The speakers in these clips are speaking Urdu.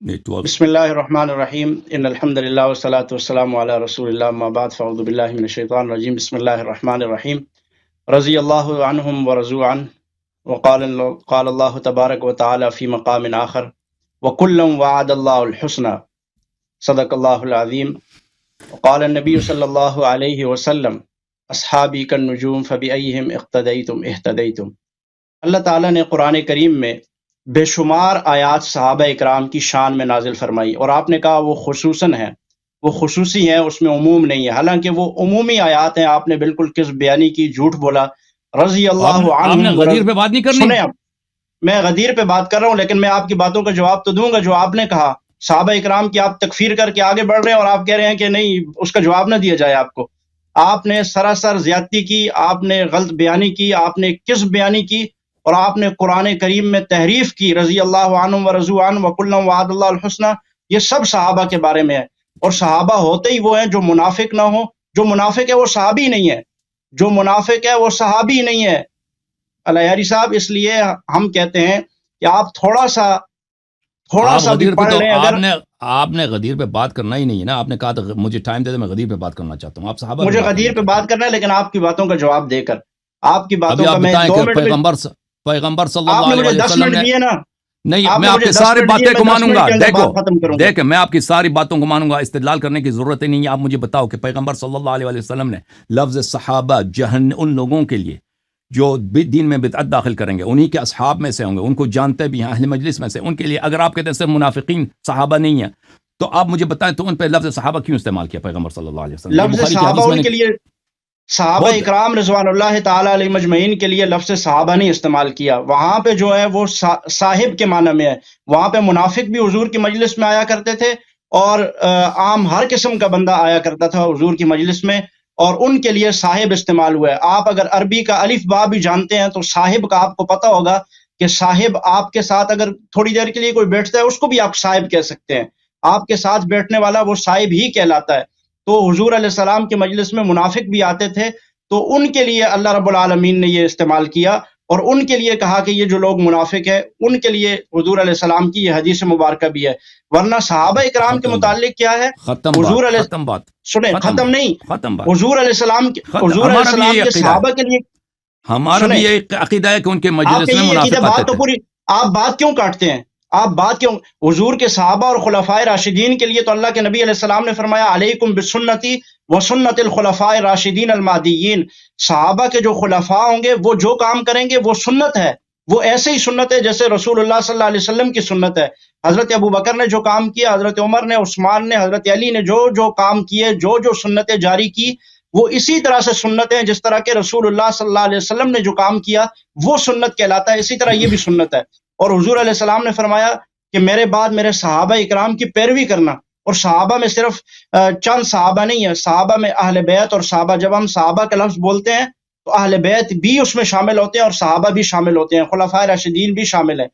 12. بسم اللہ الرحمن الرحیم ان الحمد للہ والصلاۃ والسلام علی رسول اللہ اما بعد فاعوذ باللہ من الشیطان الرجیم بسم اللہ الرحمن الرحیم رضی اللہ عنہم ورضوا عنہ قال اللہ تبارک وتعالی فی مقام آخر وکلا وعد اللہ الحسنى صدق اللہ العظیم وقال النبی صلی اللہ علیہ وسلم اصحابی کالنجوم فبأیہم اقتدیتم اہتدیتم۔ اللہ تعالیٰ نے قرآن کریم میں بے شمار آیات صحابہ اکرام کی شان میں نازل فرمائی، اور آپ نے کہا وہ خصوصاً ہیں، وہ خصوصی ہیں، اس میں عموم نہیں ہے، حالانکہ وہ عمومی آیات ہیں۔ آپ نے بالکل کذب بیانی کی، جھوٹ بولا۔ رضی اللہ آپ نے عنہم غدیر پہ بات نہیں کرنی؟ سنیں، اب میں غدیر پہ بات کر رہا ہوں، لیکن میں آپ کی باتوں کا جواب تو دوں گا۔ جو آپ نے کہا صحابہ اکرام کی آپ تکفیر کر کے آگے بڑھ رہے ہیں، اور آپ کہہ رہے ہیں کہ نہیں اس کا جواب نہ دیا جائے آپ کو۔ آپ نے سراسر زیادتی کی، آپ نے غلط بیانی کی، آپ نے کذب بیانی کی، اور آپ نے قرآن کریم میں تحریف کی۔ رضی اللہ عنہم ورضوا عنہ وکلا وعد اللہ الحسنى، یہ سب صحابہ کے بارے میں ہے، اور صحابہ ہوتے ہی وہ ہیں جو منافق نہ ہوں۔ جو منافق ہے وہ صحابی نہیں ہے، جو منافق ہے وہ صحابی نہیں ہے۔ علیاری صاحب، اس لیے ہم کہتے ہیں کہ آپ تھوڑا سا بھی غدیر پہ پڑھ تو لیں۔ اگر آپ نے غدیر پہ بات کرنا ہی نہیں ہے نا، آپ نے کہا تھا مجھے ٹائم دے دے، میں غدیر پہ بات کرنا چاہتا ہوں۔ آپ صحابہ مجھے پہ بات غدیر کرنا پہ چاہتے بات کرنا ہے، لیکن آپ کی باتوں کا جواب دے کر، آپ کی ہیں۔ باتوں ابھی کا آپ میں بتائیں 2 کہ منٹ میں، پیغمبر صلی آپ اللہ نے مجھے علیہ 10 وسلم منٹ نے دیے نا، نہیں، آپ میں نے آپ مجھے کی 10 ساری منٹ باتیں دیے، کو میں 10 مانوں منٹ گا۔ کے اندر بات ختم کروں گا۔ دیکھیں میں آپ کی ساری باتوں کو مانوں گا، استدلال کرنے کی ضرورت ہی نہیں ہے۔ آپ مجھے بتاؤ کہ پیغمبر صلی اللہ علیہ وسلم نے لفظ صحابہ ان لوگوں کے لیے جو دین میں بدعت داخل کریں گے، انہی کے اصحاب میں سے ہوں گے، ان کو جانتے بھی ہیں، اہل مجلس میں سے، ان کے لیے اگر آپ کہتے ہیں صرف منافقین صحابہ نہیں ہیں، تو آپ مجھے بتائیں تو ان پہ لفظ صحابہ کیوں استعمال کیا پیغمبر صلی اللہ علیہ وسلم؟ لفظ بخاری کی صحابہ حدیث میں ان نے کے لیے، صحابہ بہت اکرام رضوان اللہ تعالیٰ علیہ مجمعین کے لیے لفظ صحابہ نہیں استعمال کیا۔ وہاں پہ جو ہے وہ صاحب کے معنی میں ہے۔ وہاں پہ منافق بھی حضور کی مجلس میں آیا کرتے تھے، اور عام ہر قسم کا بندہ آیا کرتا تھا حضور کی مجلس میں، اور ان کے لیے صاحب استعمال ہوا ہے۔ آپ اگر عربی کا الف با بھی جانتے ہیں تو صاحب کا آپ کو پتہ ہوگا کہ صاحب آپ کے ساتھ اگر تھوڑی دیر کے لیے کوئی بیٹھتا ہے، اس کو بھی آپ صاحب کہہ سکتے ہیں۔ آپ کے ساتھ بیٹھنے والا وہ صاحب ہی کہلاتا ہے۔ تو حضور علیہ السلام کی مجلس میں منافق بھی آتے تھے، تو ان کے لیے اللہ رب العالمین نے یہ استعمال کیا، اور ان کے لیے کہا کہ یہ جو لوگ منافق ہیں ان کے لیے حضور علیہ السلام کی یہ حدیث مبارکہ بھی ہے۔ ورنہ صحابہ اکرام کے متعلق کیا ہے؟ حضور علیہ ختم بات سنیں، ختم نہیں، ختم بات حضور علیہ السلام حضور علیہ ہمارا بھی السلام یہی کے عقیدہ صحابہ ہے، کے لیے ہمارا بھی یہ عقیدہ ہے کہ ان کے آپ مجلس کے میں یہ عقیدہ، منافق آتے بات تو تھے۔ پوری، آپ بات کیوں کاٹتے ہیں؟ آپ بات کیوں؟ حضور کے صحابہ اور خلفائے راشدین کے لیے تو اللہ کے نبی علیہ السلام نے فرمایا علیکم بسنتی وسنت الخلفاء راشدین المہدیین۔ صحابہ کے جو خلفاء ہوں گے وہ جو کام کریں گے وہ سنت ہے، وہ ایسے ہی سنت ہے جیسے رسول اللہ صلی اللہ علیہ وسلم کی سنت ہے۔ حضرت ابو بکر نے جو کام کیا، حضرت عمر نے، عثمان نے، حضرت علی نے جو کام کیے، جو سنتیں جاری کی، وہ اسی طرح سے سنت ہیں جس طرح کہ رسول اللہ صلی اللہ علیہ وسلم نے جو کام کیا وہ سنت کہلاتا ہے، اسی طرح یہ بھی سنت ہے۔ اور حضور علیہ السلام نے فرمایا کہ میرے بعد میرے صحابہ اکرام کی پیروی کرنا، اور صحابہ میں صرف چند صحابہ نہیں ہے، صحابہ میں اہل بیت اور صحابہ، جب ہم صحابہ کا لفظ بولتے ہیں تو اہل بیت بھی اس میں شامل ہوتے ہیں اور صحابہ بھی شامل ہوتے ہیں، خلفائے راشدین بھی شامل ہیں،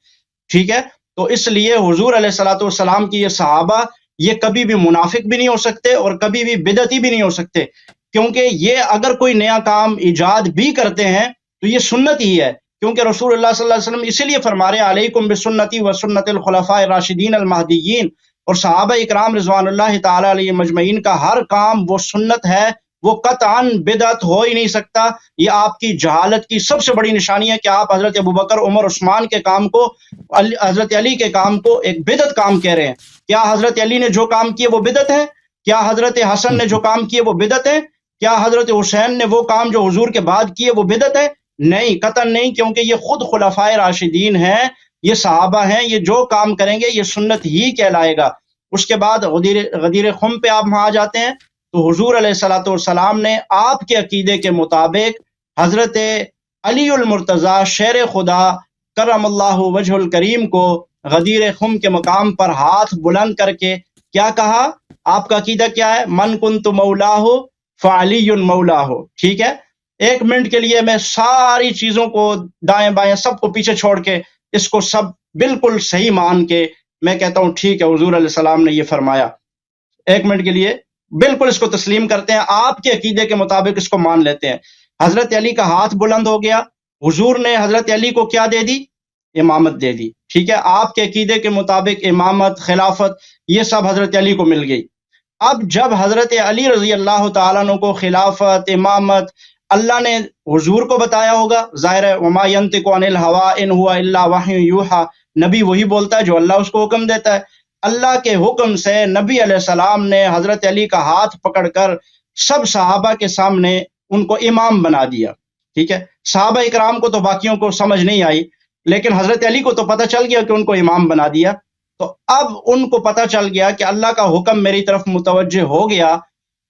ٹھیک ہے؟ تو اس لیے حضور علیہ الصلوۃ والسلام کی یہ صحابہ یہ کبھی بھی منافق بھی نہیں ہو سکتے اور کبھی بھی بدعتی بھی نہیں ہو سکتے، کیونکہ یہ اگر کوئی نیا کام ایجاد بھی کرتے ہیں تو یہ سنت ہی ہے، کیونکہ رسول اللہ صلی اللہ علیہ وسلم اسی لیے فرما رہے ہیں علیکم بسنتی وسنت الخلفاء الراشدین المہدیین۔ اور صحابہ اکرام رضوان اللہ تعالیٰ علیہ مجمعین کا ہر کام وہ سنت ہے، وہ قطعاً بدعت ہو ہی نہیں سکتا۔ یہ آپ کی جہالت کی سب سے بڑی نشانی ہے کہ آپ حضرت ابوبکر، عمر، عثمان کے کام کو، حضرت علی کے کام کو ایک بدعت کام کہہ رہے ہیں۔ کیا حضرت علی نے جو کام کیے وہ بدعت ہے؟ کیا حضرت حسن نے جو کام کیے وہ بدعت ہے؟ کیا حضرت حسین نے وہ کام جو حضور کے بعد کیے وہ بدعت ہے؟ نہیں، قطعاً نہیں، کیونکہ یہ خود خلفائے راشدین ہیں، یہ صحابہ ہیں، یہ جو کام کریں گے یہ سنت ہی کہلائے گا۔ اس کے بعد غدیر خم پہ آپ وہاں آ جاتے ہیں تو حضور علیہ الصلوۃ والسلام نے آپ کے عقیدے کے مطابق حضرت علی المرتضیٰ شیر خدا کرم اللہ وجہ الکریم کو غدیر خم کے مقام پر ہاتھ بلند کر کے کیا کہا؟ آپ کا عقیدہ کیا ہے؟ من کنت مولاہ فعلی مولاہ، ٹھیک ہے؟ 1 منٹ کے لیے میں ساری چیزوں کو دائیں بائیں سب کو پیچھے چھوڑ کے اس کو سب بالکل صحیح مان کے میں کہتا ہوں ٹھیک ہے، حضور علیہ السلام نے یہ فرمایا۔ 1 منٹ کے لیے بالکل اس کو تسلیم کرتے ہیں، آپ کے عقیدے کے مطابق اس کو مان لیتے ہیں۔ حضرت علی کا ہاتھ بلند ہو گیا، حضور نے حضرت علی کو کیا دے دی؟ امامت دے دی. ٹھیک ہے, آپ کے عقیدے کے مطابق امامت, خلافت یہ سب حضرت علی کو مل گئی. اب جب حضرت علی رضی اللہ تعالیٰ عنہ کو خلافت, امامت اللہ نے حضور کو بتایا ہوگا, ظاہر ہے وما ینطق عن الہوی ان ہوا الا وحی یوحی, نبی وہی بولتا ہے جو اللہ اس کو حکم دیتا ہے. اللہ کے حکم سے نبی علیہ السلام نے حضرت علی کا ہاتھ پکڑ کر سب صحابہ کے سامنے ان کو امام بنا دیا. ٹھیک ہے, صحابہ اکرام کو تو باقیوں کو سمجھ نہیں آئی, لیکن حضرت علی کو تو پتہ چل گیا کہ ان کو امام بنا دیا. تو اب ان کو پتہ چل گیا کہ اللہ کا حکم میری طرف متوجہ ہو گیا.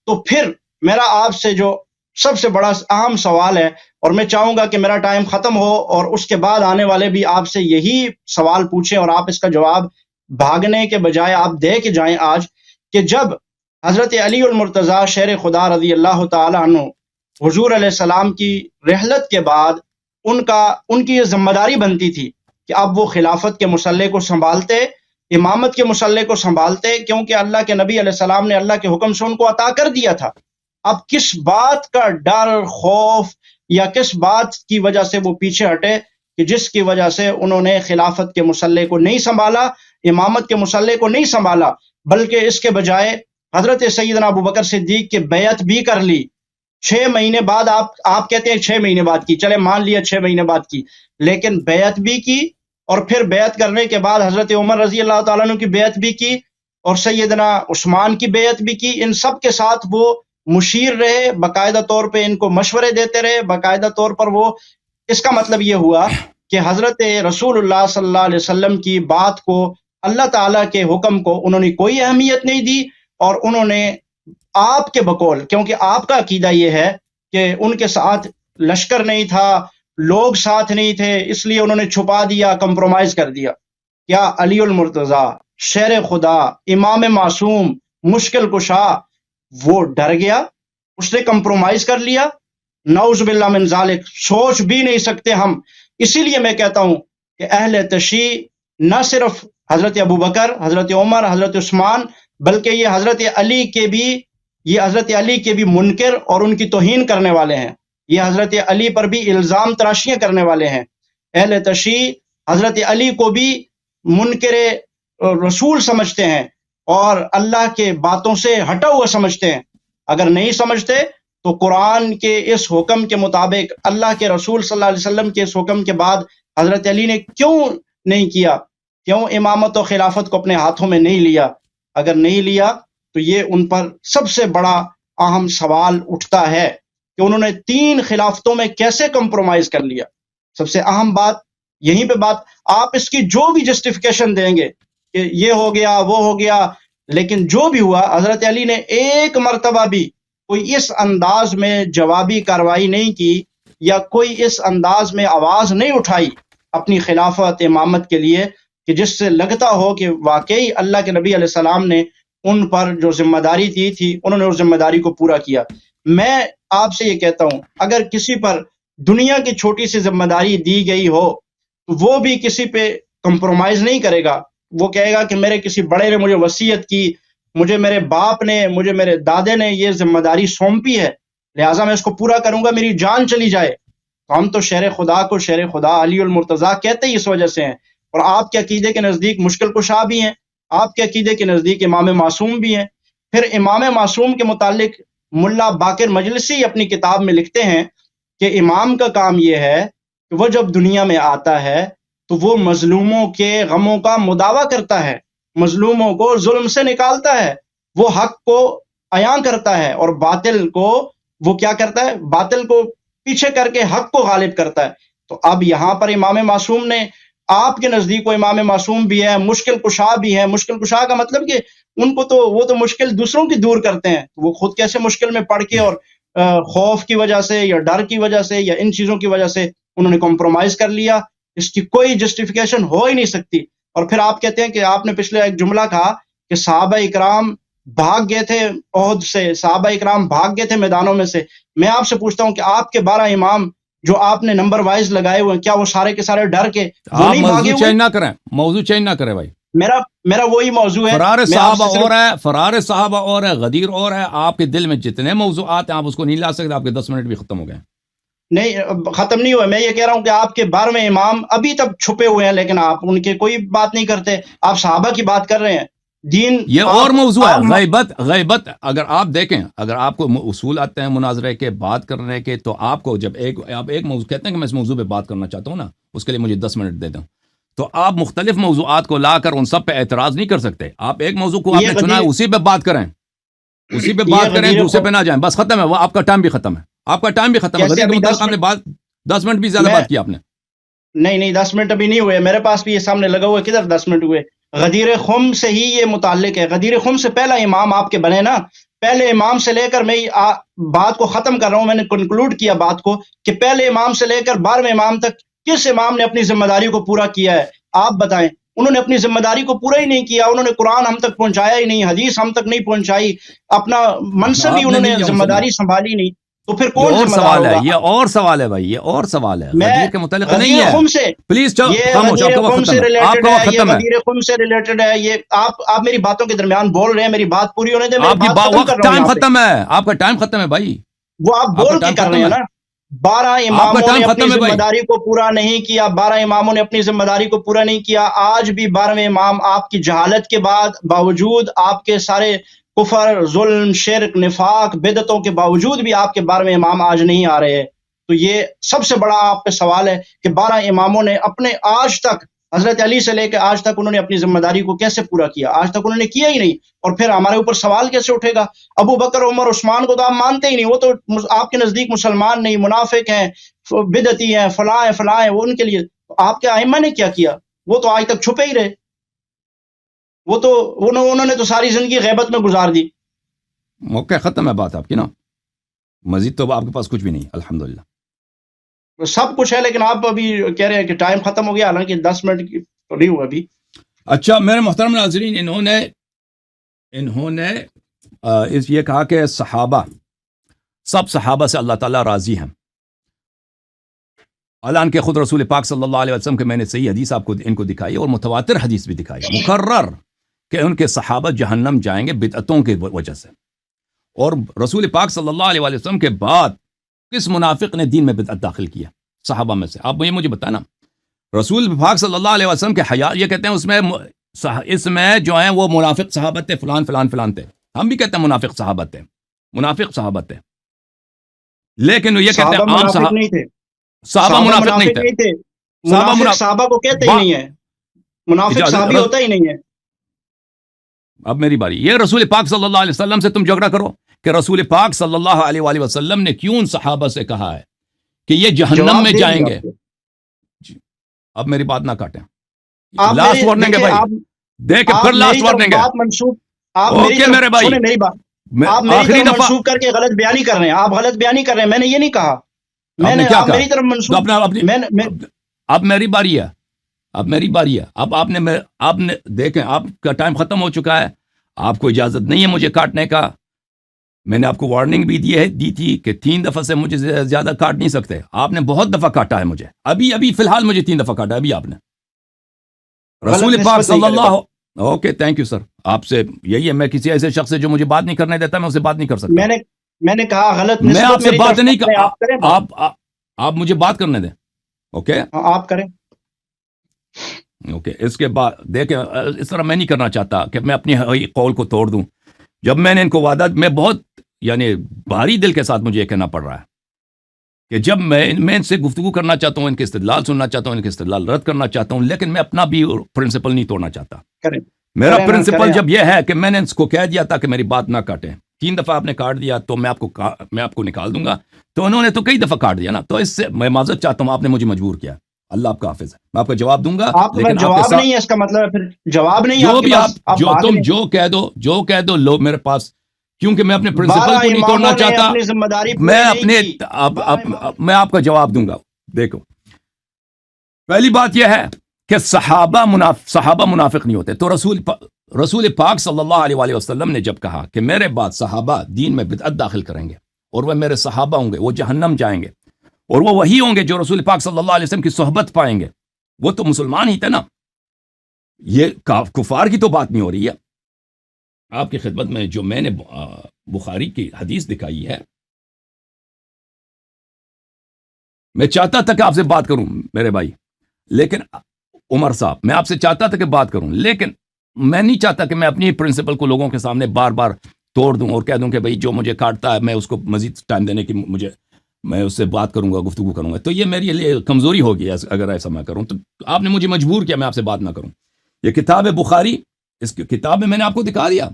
تو پھر میرا آپ سے جو سب سے بڑا اہم سوال ہے, اور میں چاہوں گا کہ میرا ٹائم ختم ہو اور اس کے بعد آنے والے بھی آپ سے یہی سوال پوچھیں اور آپ اس کا جواب بھاگنے کے بجائے آپ دے کے جائیں آج, کہ جب حضرت علی المرتضیٰ شیر خدا رضی اللہ تعالی عنہ حضور علیہ السلام کی رحلت کے بعد ان کی یہ ذمہ داری بنتی تھی کہ اب وہ خلافت کے مسلح کو سنبھالتے, امامت کے مسلح کو سنبھالتے, کیونکہ اللہ کے نبی علیہ السلام نے اللہ کے حکم سے ان کو عطا کر دیا تھا. اب کس بات کا ڈر, خوف یا کس بات کی وجہ سے وہ پیچھے ہٹے کہ جس کی وجہ سے انہوں نے خلافت کے مسلح کو نہیں سنبھالا, امامت کے مسلح کو نہیں سنبھالا, بلکہ اس کے بجائے حضرت سیدنا ابوبکر صدیق کی بیعت بھی کر لی. 6 مہینے بعد آپ کہتے ہیں 6 مہینے بعد کی, چلے مان لیا 6 مہینے بعد کی, لیکن بیعت بھی کی, اور پھر بیعت کرنے کے بعد حضرت عمر رضی اللہ تعالیٰ عنہ کی بیعت بھی کی, اور سیدنا عثمان کی بیعت بھی کی. ان سب کے ساتھ وہ مشیر رہے, باقاعدہ طور پہ ان کو مشورے دیتے رہے, باقاعدہ طور پر وہ, اس کا مطلب یہ ہوا کہ حضرت رسول اللہ صلی اللہ علیہ وسلم کی بات کو, اللہ تعالیٰ کے حکم کو انہوں نے کوئی اہمیت نہیں دی, اور انہوں نے آپ کے بقول, کیونکہ آپ کا عقیدہ یہ ہے کہ ان کے ساتھ لشکر نہیں تھا, لوگ ساتھ نہیں تھے, اس لیے انہوں نے چھپا دیا, کمپرومائز کر دیا. کیا علی المرتضیٰ شیر خدا, امام معصوم, مشکل کشا, وہ ڈر گیا, اس نے کمپرومائز کر لیا؟ نعوذ باللہ من ذالک, سوچ بھی نہیں سکتے ہم. اسی لیے میں کہتا ہوں کہ اہل تشیع نہ صرف حضرت ابوبکر, حضرت عمر, حضرت عثمان, بلکہ یہ حضرت علی کے بھی منکر اور ان کی توہین کرنے والے ہیں. یہ حضرت علی پر بھی الزام تراشیاں کرنے والے ہیں. اہل تشیع حضرت علی کو بھی منکر رسول سمجھتے ہیں اور اللہ کے باتوں سے ہٹا ہوا سمجھتے ہیں. اگر نہیں سمجھتے تو قرآن کے اس حکم کے مطابق, اللہ کے رسول صلی اللہ علیہ وسلم کے اس حکم کے بعد حضرت علی نے کیوں نہیں کیا, کیوں امامت و خلافت کو اپنے ہاتھوں میں نہیں لیا؟ اگر نہیں لیا تو یہ ان پر سب سے بڑا اہم سوال اٹھتا ہے کہ انہوں نے 3 خلافتوں میں کیسے کمپرومائز کر لیا. سب سے اہم بات یہیں پہ بات, آپ اس کی جو بھی جسٹیفیکیشن دیں گے کہ یہ ہو گیا وہ ہو گیا, لیکن جو بھی ہوا, حضرت علی نے ایک مرتبہ بھی کوئی اس انداز میں جوابی کارروائی نہیں کی یا کوئی اس انداز میں آواز نہیں اٹھائی اپنی خلافت امامت کے لیے کہ جس سے لگتا ہو کہ واقعی اللہ کے نبی علیہ السلام نے ان پر جو ذمہ داری دی تھی انہوں نے اس ذمہ داری کو پورا کیا. میں آپ سے یہ کہتا ہوں, اگر کسی پر دنیا کی چھوٹی سی ذمہ داری دی گئی ہو تو وہ بھی کسی پہ کمپرومائز نہیں کرے گا. وہ کہے گا کہ میرے کسی بڑے نے مجھے وصیت کی, مجھے میرے باپ نے, مجھے میرے دادے نے یہ ذمہ داری سونپی ہے, لہٰذا میں اس کو پورا کروں گا, میری جان چلی جائے. تو ہم تو شیر خدا کو شیر خدا علی المرتضیٰ کہتے ہی اس وجہ سے ہیں. اور آپ کے عقیدے کے نزدیک مشکل کشا بھی ہیں, آپ کے عقیدے کے نزدیک امام معصوم بھی ہیں. پھر امام معصوم کے متعلق ملا باقر مجلسی اپنی کتاب میں لکھتے ہیں کہ امام کا کام یہ ہے کہ وہ جب دنیا میں آتا ہے تو وہ مظلوموں کے غموں کا مداوع کرتا ہے, مظلوموں کو ظلم سے نکالتا ہے, وہ حق کو عیاں کرتا ہے اور باطل کو وہ کیا کرتا ہے, باطل کو پیچھے کر کے حق کو غالب کرتا ہے. تو اب یہاں پر امام معصوم نے, آپ کے نزدیک وہ امام معصوم بھی ہے, مشکل کشا بھی ہے. مشکل کشا کا مطلب کہ ان کو تو وہ تو مشکل دوسروں کی دور کرتے ہیں, وہ خود کیسے مشکل میں پڑھ کے اور خوف کی وجہ سے یا ڈر کی وجہ سے یا ان چیزوں کی وجہ سے انہوں نے کمپرومائز کر لیا. اس کی کوئی جسٹیفیکیشن ہو ہی نہیں سکتی. اور پھر آپ کہتے ہیں کہ آپ نے پچھلے ایک جملہ کہا کہ صحابہ اکرام بھاگ گئے تھے احد سے, صحابہ اکرام بھاگ گئے تھے میدانوں میں سے. میں آپ سے پوچھتا ہوں کہ آپ کے 12 امام جو آپ نے نمبر وائز لگائے ہوئے ہیں, کیا وہ سارے کے سارے ڈر کے وہ نہیں بھاگے ہوئے؟ موضوع چینج نہ کریں بھائی. میرا وہی موضوع ہے. فرار صحابہ اور ہے, فرار صحابہ اور ہے, غدیر اور ہے. آپ کے دل میں جتنے موضوعات ہیں آپ اس کو نہیں لا سکتے. آپ کے 10 منٹ بھی ختم ہو گئے. نہیں ختم نہیں ہوا، میں یہ کہہ رہا ہوں کہ آپ کے 12ویں امام ابھی تک چھپے ہوئے ہیں، لیکن آپ ان کے کوئی بات نہیں کرتے، آپ صحابہ کی بات کر رہے ہیں. دین یہ اور موضوع ہے، آپ غیبت. اگر آپ دیکھیں، اگر آپ کو اصول آتے ہیں مناظرے کے، بات کرنے کے، تو آپ کو جب آپ ایک موضوع کہتے ہیں کہ میں اس موضوع پہ بات کرنا چاہتا ہوں نا، اس کے لیے مجھے 10 منٹ دے دیں، تو آپ مختلف موضوعات کو لا کر ان سب پہ اعتراض نہیں کر سکتے. آپ ایک موضوع کو آپ یہ نے چنا ہے، اسی پہ بات کریں، اسی پہ یہ بات کریں، غدیر دوسرے پہ نہ جائیں. بس ختم ہے، وہ آپ کا ٹائم بھی ختم ہے، آپ کا ٹائم بھی ختم ہے. کیسے غدیر کے ابھی متعلق 10 آپ نے منٹ بات 10 منٹ بھی زیادہ میں بات کی آپ نے. نہیں 10 منٹ ابھی نہیں ہوئے، میرے پاس بھی یہ سامنے لگا ہوا ہے، کدھر 10 منٹ ہوئے؟ غدیر خم سے ہی یہ متعلق ہے، غدیر خم سے پہلا امام آپ کے بنے نا، پہلے امام سے لے کر میں بات کو ختم کر رہا ہوں، میں نے کنکلوڈ کیا بات کو کہ پہلے امام سے لے کر 12ویں امام تک کس امام نے اپنی ذمہ داری کو پورا کیا ہے؟ آپ بتائیں. انہوں نے اپنی ذمہ داری کو پورا ہی نہیں کیا، انہوں نے قرآن ہم تک پہنچایا ہی نہیں، حدیث ہم تک نہیں پہنچائی، اپنا منصب بھی آپ نے انہوں نہیں نے کیا ان ذمہ سے نہیں. داری سنبھالی نہیں، تو پھر یہ کون اور ذمہ دار سوال ہے، ہوگا؟ یہ اور سوال ہے بھائی، یہ اور سوال ہے، میں غدیر کے متعلق نہیں غدیر ہے. خم سے پلیز یہ خاموش، آپ غدیر کا وقت خم ختم سے ہے، آپ ریلیٹڈ کا ہے، وقت یہ ختم ہے. غدیر خم سے ریلیٹڈ ہے، یہ آپ میری باتوں کے درمیان بول رہے ہیں، میری بات پوری ہونے دیں، آپ میری کی بات ختم کر وقت رہا ہوں ٹائم یہاں پہ. ختم ہے، آپ کا ٹائم ختم ہے بھائی، وہ آپ آپ کا بول کے ٹائم کر رہے ختم ہیں ہے، نا. 12 آپ کا اماموں ٹائم نے اپنی ختم ہے ذمہ بھائی. داری کو پورا نہیں کیا، 12 اماموں نے اپنی ذمہ داری کو پورا نہیں کیا. آج بھی 12ویں امام آپ کی جہالت کے باوجود، آپ کے سارے کفر، ظلم، شرک، نفاق، بدعتوں کے باوجود بھی آپ کے 12ویں امام آج نہیں آ رہے ہیں. تو یہ سب سے بڑا آپ پہ سوال ہے کہ 12 اماموں نے اپنے آج تک، حضرت علی سے لے کے آج تک، انہوں نے اپنی ذمہ داری کو کیسے پورا کیا؟ آج تک انہوں نے کیا ہی نہیں، اور پھر ہمارے اوپر سوال کیسے اٹھے گا؟ ابو بکر، عمر، عثمان کو تو آپ مانتے ہی نہیں، وہ تو آپ کے نزدیک مسلمان نہیں، منافق ہیں، بدعتی ہیں، فلاں ہیں، وہ ان کے لیے آپ کے ائمہ نے کیا کیا؟ وہ تو آج تک چھپے ہی رہے، وہ تو انہوں نے تو ساری زندگی غیبت میں گزار دی. موقع ختم ہے بات آپ کی نا، مزید تو آپ کے پاس کچھ بھی نہیں، الحمدللہ. سب کچھ ہے، لیکن آپ ابھی کہہ رہے ہیں کہ ٹائم ختم ہو گیا، حالانکہ 10 منٹ کی تو نہیں ہوا ابھی. اچھا میرے محترم ناظرین، انہوں نے یہ کہا کہ سب صحابہ سے اللہ تعالیٰ راضی ہیں، اعلان کے خود رسول پاک صلی اللہ علیہ وسلم کے میں نے صحیح حدیث آپ کو ان کو دکھائی، اور متواتر حدیث بھی دکھائی، مقرر کہ ان کے صحابہ جہنم جائیں گے بدعتوں کی وجہ سے. اور رسول پاک صلی اللہ علیہ وسلم کے بعد کس منافق نے دین میں بدعت داخل کیا صحابہ میں سے؟ آپ مجھے بتانا. رسول پاک صلی اللہ علیہ وسلم کے حیات، یہ کہتے ہیں اس میں جو ہیں وہ منافق صحابت تھے، فلان فلان فلان تھے. ہم بھی کہتے ہیں منافق صحابت تھے، لیکن یہ کہتے صحابہ ہیں عام منافق نہیں تھے، صحابہ منافق نہیں تھے. نہیں تھے. منافق صحابہ کو کہتے ہی نہیں ہے، منافق صحابی ہوتا ہی نہیں ہے. اب میری باری. یہ رسول پاک صلی اللہ علیہ وسلم سے تم جھگڑا کرو کہ رسول پاک صلی اللہ علیہ وآلہ وسلم نے کیوں صحابہ سے کہا ہے کہ یہ جہنم میں جائیں گے. اب میری بات نہ کاٹیں، لاسٹ وارننگ ہے بھائی، دیکھ پھر لاسٹ وارننگ ہے. اوکے میرے بھائی، میری بات آپ میری آخری طرف دفعہ منسوخ کر کے غلط بیانی کر رہے ہیں، آپ غلط بیانی کر رہے ہیں، میں نے یہ نہیں کہا، آپ نے کیا آپ کہا؟ میری طرف منسوخ. اب میری باری ہے، اب آپ نے دیکھیں، آپ کا ٹائم ختم ہو چکا ہے، آپ کو اجازت نہیں ہے مجھے کاٹنے کا. میں نے آپ کو وارننگ بھی دی تھی کہ 3 دفعہ سے مجھے زیادہ کاٹ نہیں سکتے. آپ نے بہت دفعہ کاٹا ہے مجھے، ابھی فی الحال مجھے 3 دفعہ کاٹا ہے ابھی آپ نے. رسول پاک صلی اللہ. Okay thank you sir. آپ سے یہی ہے، میں کسی ایسے شخص سے جو مجھے بات نہیں کرنے دیتا میں اسے بات نہیں کر سکتا. میں نے کہا غلط میں نسبت آپ سے میری بات طرف نہیں کریں، آپ کریں، آپ مجھے بات کرنے دیں. اوکے آپ کریں. اوکے اس کے بعد دیکھیں، اس طرح میں نہیں کرنا چاہتا کہ میں اپنی قول کو توڑ دوں. جب میں نے ان کو وعدہ، میں بہت بھاری دل کے ساتھ مجھے یہ کہنا پڑ رہا ہے کہ جب میں ان سے گفتگو کرنا چاہتا ہوں، ان کے استدلال سننا چاہتا ہوں، ان کے استدلال رد کرنا چاہتا ہوں، لیکن میں اپنا بھی پرنسپل نہیں توڑنا چاہتا. میرا پرنسپل جب یہ ہے کہ میں نے اس کو کہہ دیا تھا کہ میری بات نہ کاٹیں، 3 دفعہ آپ نے کاٹ دیا تو میں آپ کو نکال دوں گا، تو انہوں نے تو کئی دفعہ کاٹ دیا نا. تو اس سے میں معذرت چاہتا ہوں، آپ نے مجھے مجبور کیا. اللہ آپ کا حافظ ہے، میں آپ کا جواب دوں گا. آپ کا جواب نہیں ہے، اس کا مطلب پھر جواب نہیں جو آپ کے بھی پاس. تم جو کہہ دو لو میرے پاس، کیونکہ میں اپنے پرنسپل کو نہیں توڑنا چاہتا. میں آپ کا جواب دوں گا. دیکھو، پہلی بات یہ ہے کہ صحابہ منافق نہیں ہوتے. تو رسول پاک صلی اللہ علیہ وآلہ وسلم نے جب کہا کہ میرے بعد صحابہ دین میں بدعت داخل کریں گے اور وہ میرے صحابہ ہوں گے، وہ جہنم جائیں گے، اور وہ وہی ہوں گے جو رسول پاک صلی اللہ علیہ وسلم کی صحبت پائیں گے، وہ تو مسلمان ہی تھے نا. یہ کفار کی تو بات نہیں ہو رہی ہے. آپ کی خدمت میں جو میں نے بخاری کی حدیث دکھائی ہے، میں چاہتا تھا کہ آپ سے بات کروں میرے بھائی، لیکن عمر صاحب میں آپ سے چاہتا تھا کہ بات کروں، لیکن میں نہیں چاہتا کہ میں اپنی پرنسپل کو لوگوں کے سامنے بار بار توڑ دوں اور کہہ دوں کہ بھائی جو مجھے کاٹتا ہے میں اس کو مزید ٹائم دینے کی میں اس سے بات کروں گا، گفتگو کروں گا، تو یہ میری لیے کمزوری ہوگی اگر ایسا میں کروں، تو آپ نے مجھے مجبور کیا میں آپ سے بات نہ کروں۔ یہ کتاب ہے بخاری، اس کتاب میں نے آپ کو دکھا دیا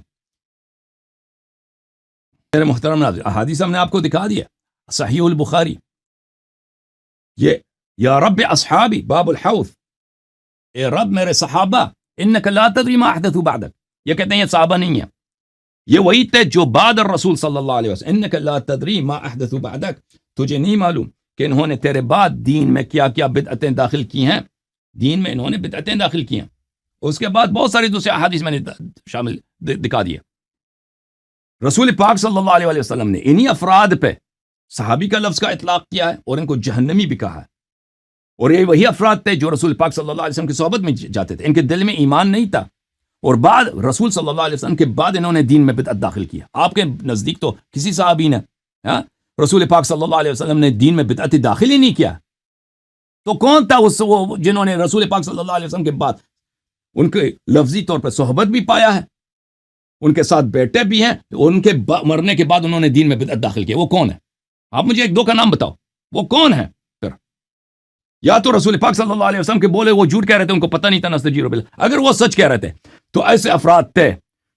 میرے محترم ناظرین، احادیث ہم نے آپ کو دکھا دیا، صحیح البخاری، یہ یا رب اصحابی باب الحوض، اے رب میرے صحابہ، انک لا تدری ما احدثوا بعدک، یہ کہتے ہیں یہ صحابہ نہیں ہے، یہ وہی تھے جو بعد الرسول صلی اللہ علیہ وسلم، انک لا تدری ما احدثوا بعدک، تجھے نہیں معلوم کہ انہوں نے تیرے بعد دین میں کیا کیا بدعتیں داخل کی ہیں، دین میں انہوں نے بدعتیں داخل کی ہیں۔ اس کے بعد بہت ساری دوسرے احادیث میں نے شامل دکھا دیے۔ رسول پاک صلی اللہ علیہ وسلم نے انہی افراد پہ صحابی کا لفظ کا اطلاق کیا ہے اور ان کو جہنمی بھی کہا ہے، اور یہ وہی افراد تھے جو رسول پاک صلی اللہ علیہ وسلم کی صحبت میں جاتے تھے، ان کے دل میں ایمان نہیں تھا، اور بعد رسول صلی اللہ علیہ وسلم کے بعد انہوں نے دین میں بدعت داخل کیا۔ آپ کے نزدیک تو کسی صحابی نے رسول پاک صلی اللہ علیہ وسلم نے دین میں بدعت داخل ہی نہیں کیا، تو کون تھا وہ جنہوں نے رسول پاک صلی اللہ علیہ وسلم کے بعد ان کے لفظی طور پر صحبت بھی پایا ہے، ان کے ساتھ بیٹھے بھی ہیں، ان کے مرنے کے بعد انہوں نے دین میں بدعت داخل کیا؟ وہ کون ہے؟ آپ مجھے ایک دو کا نام بتاؤ، وہ کون ہے؟ پھر یا تو رسول پاک صلی اللہ علیہ وسلم کے بولے وہ جھوٹ کہہ رہے تھے، ان کو پتہ نہیں تھا نستجیرو باللہ، اگر وہ سچ کہہ رہے تھے تو ایسے افراد تھے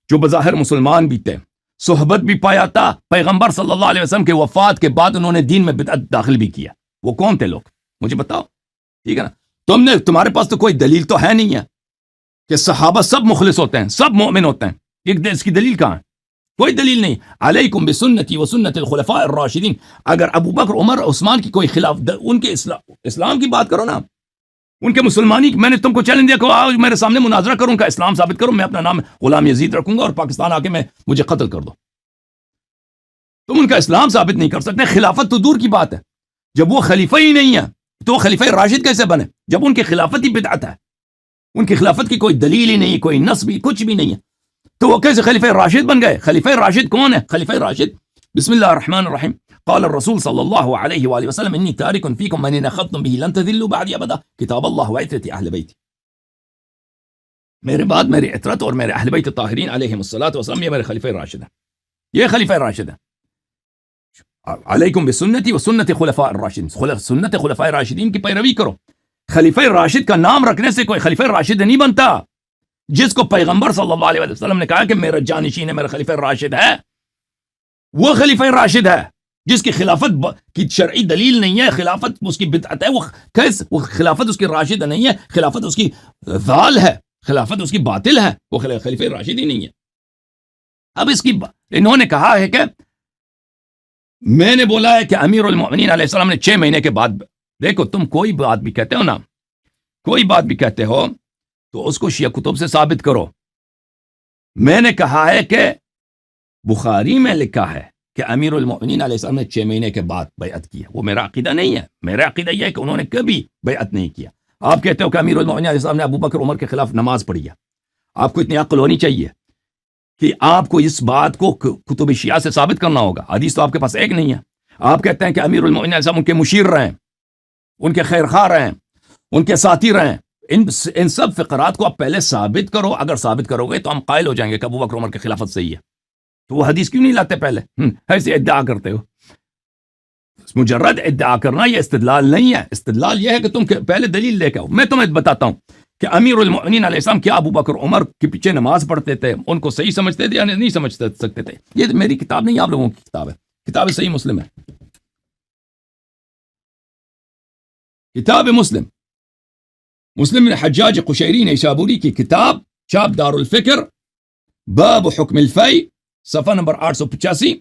جو بظاہر مسلمان بھی تھے، صحبت بھی پایا تھا، پیغمبر صلی اللہ علیہ وسلم کے وفات کے بعد انہوں نے دین میں بدعت داخل بھی کیا، وہ کون تھے لوگ؟ مجھے بتاؤ، ٹھیک ہے نا؟ تمہارے پاس تو کوئی دلیل تو ہے نہیں ہے کہ صحابہ سب مخلص ہوتے ہیں، سب مومن ہوتے ہیں، اس کی دلیل کہاں ہے؟ کوئی دلیل نہیں۔ علیکم بسنتی و سنت الخلفاء الراشدین، اگر ابو بکر عمر عثمان کی کوئی خلاف، ان کے اسلام کی بات کرو نا، ان کے مسلمانی، میں نے تم کو چیلنج دیا کہ آؤ میرے سامنے مناظرہ کروں، کا اسلام ثابت کرو، میں اپنا نام غلام یزید رکھوں گا اور پاکستان آ کے مجھے قتل کر دو، تم ان کا اسلام ثابت نہیں کر سکتے۔ خلافت تو دور کی بات ہے، جب وہ خلیفہ ہی نہیں ہے تو وہ خلیفہ راشد کیسے بنے جب ان کی خلافت ہی بدعت ہے؟ ان کی خلافت کی کوئی دلیل ہی نہیں، کوئی نص بھی، کچھ بھی نہیں ہے، تو وہ کیسے خلیفہ راشد بن گئے؟ خلیفہ راشد کون ہے؟ خلیفہ راشد، بسم اللہ الرحمن الرحیم، قال الرسول صلی اللہ علیہ وآلہ وسلم انی تارک فیکم من ان اخذتم به لن تذلوا بعدی ابدا، کتاب اللہ وعترتی اہل بیتی، میرے بعد میری عطرت اور میرے اہل بیت الطاہرین علیہم الصلاۃ والسلام، یہ میرے خلیفہ راشد ہیں، یہ خلیفہ راشد ہیں۔ علیکم بسنتی و سنت خلفاء الراشدین، سنت خلفاء راشدین کی پیروی کرو۔ خلیفہ راشد کا نام رکھنے سے کوئی خلیفہ راشد نہیں بنتا، جس کو پیغمبر صلی اللہ علیہ وسلم نے کہا کہ میرا جانشین ہے، میرا خلیفہ راشد ہے، وہ خلیفہ راشد ہے جس کی خلافت کی شرعی دلیل نہیں ہے، خلافت اس کی بدعت ہے، وہ خلافت اس کی راشد نہیں ہے، خلافت اس کی ضال ہے، خلافت اس کی باطل ہے، وہ خلیفہ راشد ہی نہیں ہے۔ اب اس کی انہوں نے کہا ہے کہ میں نے بولا ہے کہ امیر المؤمنین علیہ السلام نے 6 مہینے کے بعد، دیکھو تم کوئی بات بھی کہتے ہو نا، کوئی بات بھی کہتے ہو تو اس کو شیعہ کتب سے ثابت کرو۔ میں نے کہا ہے کہ بخاری میں لکھا ہے کہ امیر المؤمنین علیہ السلام نے 6 مہینے کے بعد بیعت کی ہے، وہ میرا عقیدہ نہیں ہے، میرا عقیدہ یہ ہے کہ انہوں نے کبھی بیعت نہیں کیا۔ آپ کہتے ہو کہ امیر المؤمنین علیہ السلام نے ابو بکر عمر کے خلاف نماز پڑھی ہے، آپ کو اتنی عقل ہونی چاہیے کہ آپ کو اس بات کو کتب شیعہ سے ثابت کرنا ہوگا، حدیث تو آپ کے پاس ایک نہیں ہے۔ آپ کہتے ہیں کہ امیر المؤمنین علیہ السلام ان کے مشیر رہے، ان کے خیر خواہ رہے، ان کے ساتھی رہے، ان سب فقرات کو آپ پہلے ثابت کرو، اگر ثابت کرو گے تو ہم قائل ہو جائیں گے کہ ابو بکر عمر کی خلافت صحیح ہے، تو وہ حدیث کیوں نہیں لاتے پہلے؟ ایسے ادعا کرتے ہو، مجرد ادعا کرنا یہ استدلال نہیں ہے، استدلال یہ ہے کہ تم پہلے دلیل لے کے آؤ۔ میں تمہیں بتاتا ہوں کہ امیر المؤمنین علیہ السلام کیا ابو بکر عمر کے پیچھے نماز پڑھتے تھے، ان کو صحیح سمجھتے تھے یا نہیں سمجھ سکتے تھے؟ یہ میری کتاب نہیں، آپ لوگوں کی کتاب ہے، کتاب صحیح مسلم ہے، کتاب مسلم، مسلم بن حجاج قشیری نیسابوری کی کتاب، چاپ دار الفکر، باب حکم الفی، صفحہ نمبر 885،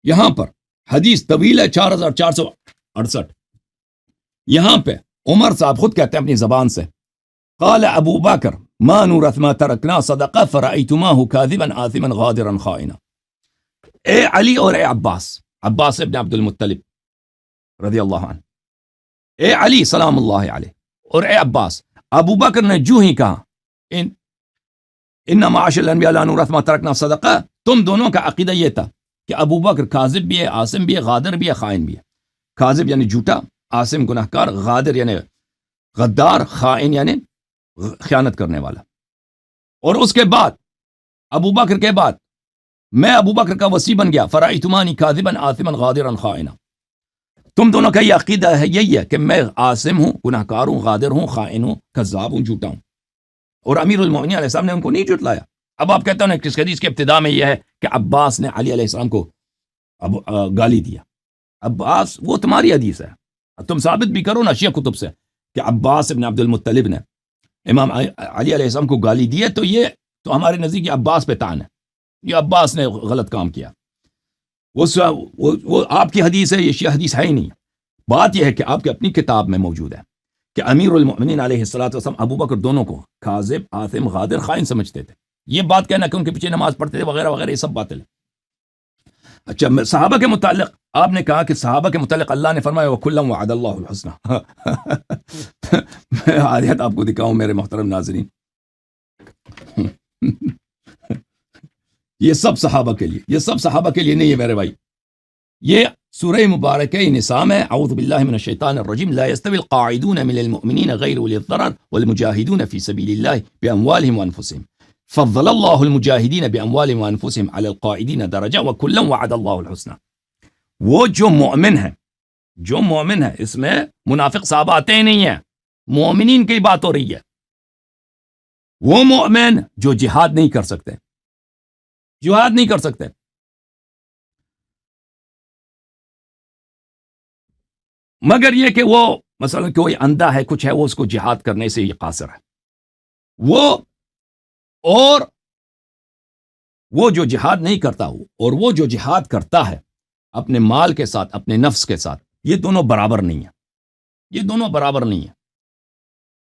یہاں پر حدیث طویل ہے 4468، یہاں پہ عمر صاحب خود کہتے ہیں اپنی زبان سے، قال ابو بکر ما نورث ما ترکنا صدقہ فرأیتماہ کاذبا آثما غادرا خائنا، اے علی اور اے عباس ابن عبد المطلب رضی اللہ عنہ، اے علی سلام اللہ علیہ اور اے عباس، ابو بکر نے جو ہی کہا ان معاشر الانبیاء لا نورث ما ترکنا صدقہ، تم دونوں کا عقیدہ یہ تھا کہ ابو بکر کاذب بھی ہے، عاصم بھی ہے، غادر بھی ہے، خائن بھی ہے۔ کاذب یعنی جھوٹا، عاصم گناہ کار، غادر یعنی غدار، خائن یعنی خیانت کرنے والا. اور اس کے بعد ابو بکر کے بعد میں ابو بکر کا وصی بن گیا. فرأیتمانی کاذبا آثما غادرا خائنا. تم دونوں کا یہ عقیدہ ہے، یہی ہے کہ میں عاصم ہوں، گناہ کار ہوں، غادر ہوں، خائن ہوں، کذاب ہوں، جھوٹا ہوں. اور امیر المومنین علیہ السلام نے ان کو نہیں جھٹلایا. اب آپ کہتے ہیں کہ اس حدیث کے ابتدا میں یہ ہے کہ عباس نے علی علیہ السلام کو گالی دیا. عباس، وہ تمہاری حدیث ہے، تم ثابت بھی کرو نا شیعہ کتب سے کہ عباس ابن عبد المطلب نے امام علی علیہ السلام کو گالی دی ہے، تو یہ تو ہمارے نزدیک یہ عباس پہ طعن ہے، یہ عباس نے غلط کام کیا. وہ آپ کی حدیث ہے، یہ شیعہ حدیث ہے ہی نہیں. بات یہ ہے کہ آپ کی اپنی کتاب میں موجود ہے کہ امیر المؤمنین علیہ السلام ابو بکر دونوں کو کاذب، آثم، غادر، خائن سمجھتے تھے. یہ بات کہنا کہ ان کے پیچھے نماز پڑھتے تھے وغیرہ وغیرہ، یہ سب باتیں. اچھا، صحابہ کے متعلق آپ نے کہا کہ صحابہ کے متعلق اللہ نے فرمایا وَكُلًّا وَعَدَ اللَّهُ الْحُسْنَى. میں آیت آپ کو دکھاؤں میرے محترم ناظرین. یہ سب صحابہ کے لیے، یہ سب صحابہ کے لیے نہیں ہے میرے بھائی. یہ سورہ مبارکہ نساء میں اعوذ باللہ من الشیطان الرجیم لا يستوي القاعدون من المؤمنین غیر اولی الضرر والمجاہدون فی سبیل اللہ باموالہم وانفسہم فضل اللہ المجاہدین باموالہم وانفسہم علی القاعدین درجہ وکلا وعد اللہ الحسنى. وہ جو مومن ہے، اس میں منافق صحابہ آتے ہی نہیں ہیں، مومنین کی بات ہو رہی ہے. وہ مومن جو جہاد نہیں کر سکتے، مگر یہ کہ وہ مثلا کوئی اندھا ہے، کچھ ہے، وہ اس کو جہاد کرنے سے یہ قاصر ہے. وہ جو جہاد نہیں کرتا ہو اور وہ جو جہاد کرتا ہے اپنے مال کے ساتھ، اپنے نفس کے ساتھ، یہ دونوں برابر نہیں ہیں.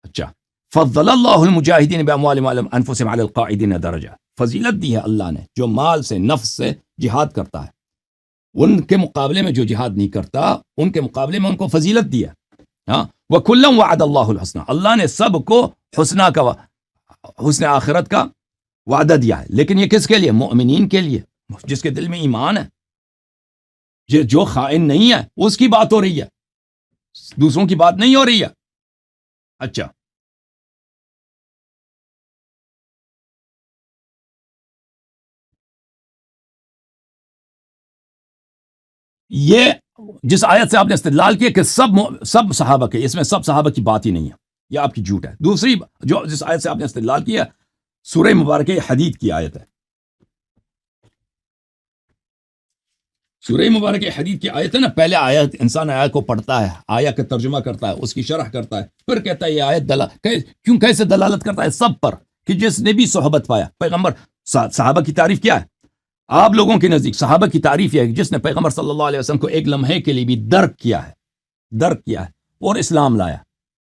اچھا، فضل اللہ المجاہدین باموالہم وانفسہم علی القاعدین درجہ. فضیلت دی ہے اللہ نے جو مال سے، نفس سے جہاد کرتا ہے، ان کے مقابلے میں جو جہاد نہیں کرتا، ان کے مقابلے میں ان کو فضیلت دی ہے. ہاں، وَكُلًّا وَعَدَ اللَّهُ الْحُسْنَى. اللہ نے سب کو حسن آخرت کا وعدہ دیا ہے. لیکن یہ کس کے لیے؟ مومنین کے لیے، جس کے دل میں ایمان ہے. جو خائن نہیں ہے اس کی بات ہو رہی ہے، دوسروں کی بات نہیں ہو رہی ہے. اچھا، یہ جس آیت سے آپ نے استدلال کیا کہ سب صحابہ کے، اس میں سب صحابہ کی بات ہی نہیں ہے، یہ آپ کی جھوٹ ہے. دوسری جس آیت سے آپ نے استدلال کیا سورہ مبارکہ حدید کی آیت ہے. سورہ مبارکہ حدید کی آیت ہے نا. پہلے آیت انسان آیت کو پڑھتا ہے، آیت کا ترجمہ کرتا ہے، اس کی شرح کرتا ہے، پھر کہتا ہے یہ آیت کیسے دلالت کرتا ہے سب پر کہ جس نے بھی صحبت پایا. پیغمبر صحابہ کی تعریف کیا ہے آپ لوگوں کے نزدیک؟ صحابہ کی تعریف یہ ہے کہ جس نے پیغمبر صلی اللہ علیہ وسلم کو ایک لمحے کے لیے بھی درک کیا ہے اور اسلام لایا،